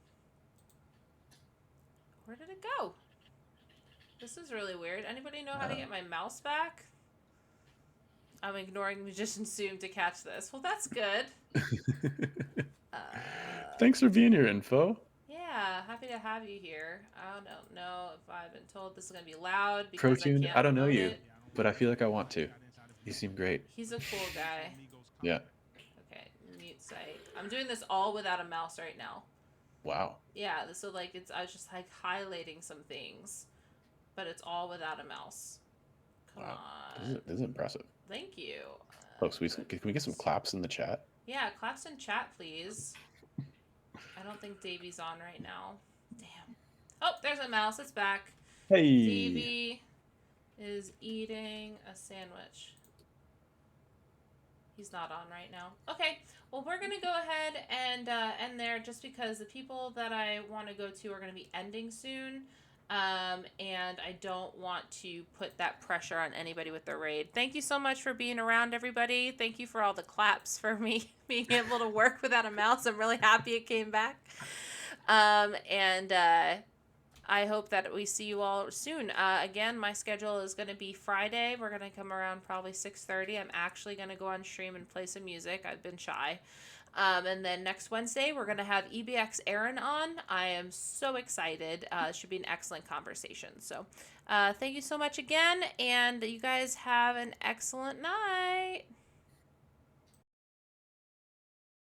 Where did it go? This is really weird. Anybody know how to get my mouse back? I'm ignoring Magician Zoom to catch this. Well, that's good. Uh, Thanks for being here, Info. Yeah, happy to have you here. I don't know if I've been told this is going to be loud because I Protein, can't I don't know promote you, it. but I feel like I want to. You seem great. He's a cool guy. Yeah. Okay, mute site. I'm doing this all without a mouse right now. Wow. Yeah, so like I was just like highlighting some things, but it's all without a mouse. Come Wow. on. This is impressive. Thank you. Folks, can we get some claps in the chat? Yeah, claps in chat, please. I don't think Davey's on right now. Damn. Oh, there's a mouse. It's back. Hey. Davey is eating a sandwich. He's not on right now. Okay, well, we're going to go ahead and end there just because the people that I want to go to are going to be ending soon. And I don't want to put that pressure on anybody with their raid. Thank you so much for being around, everybody. Thank you for all the claps for me being able to work without a mouse. I'm really happy it came back. And I hope that we see you all soon. Again, my schedule is going to be Friday. We're going to come around probably 6:30. I'm actually going to go on stream and play some music. I've been shy. And then next Wednesday, we're going to have EBX Aaron on. I am so excited. It should be an excellent conversation. So thank you so much again. And you guys have an excellent night.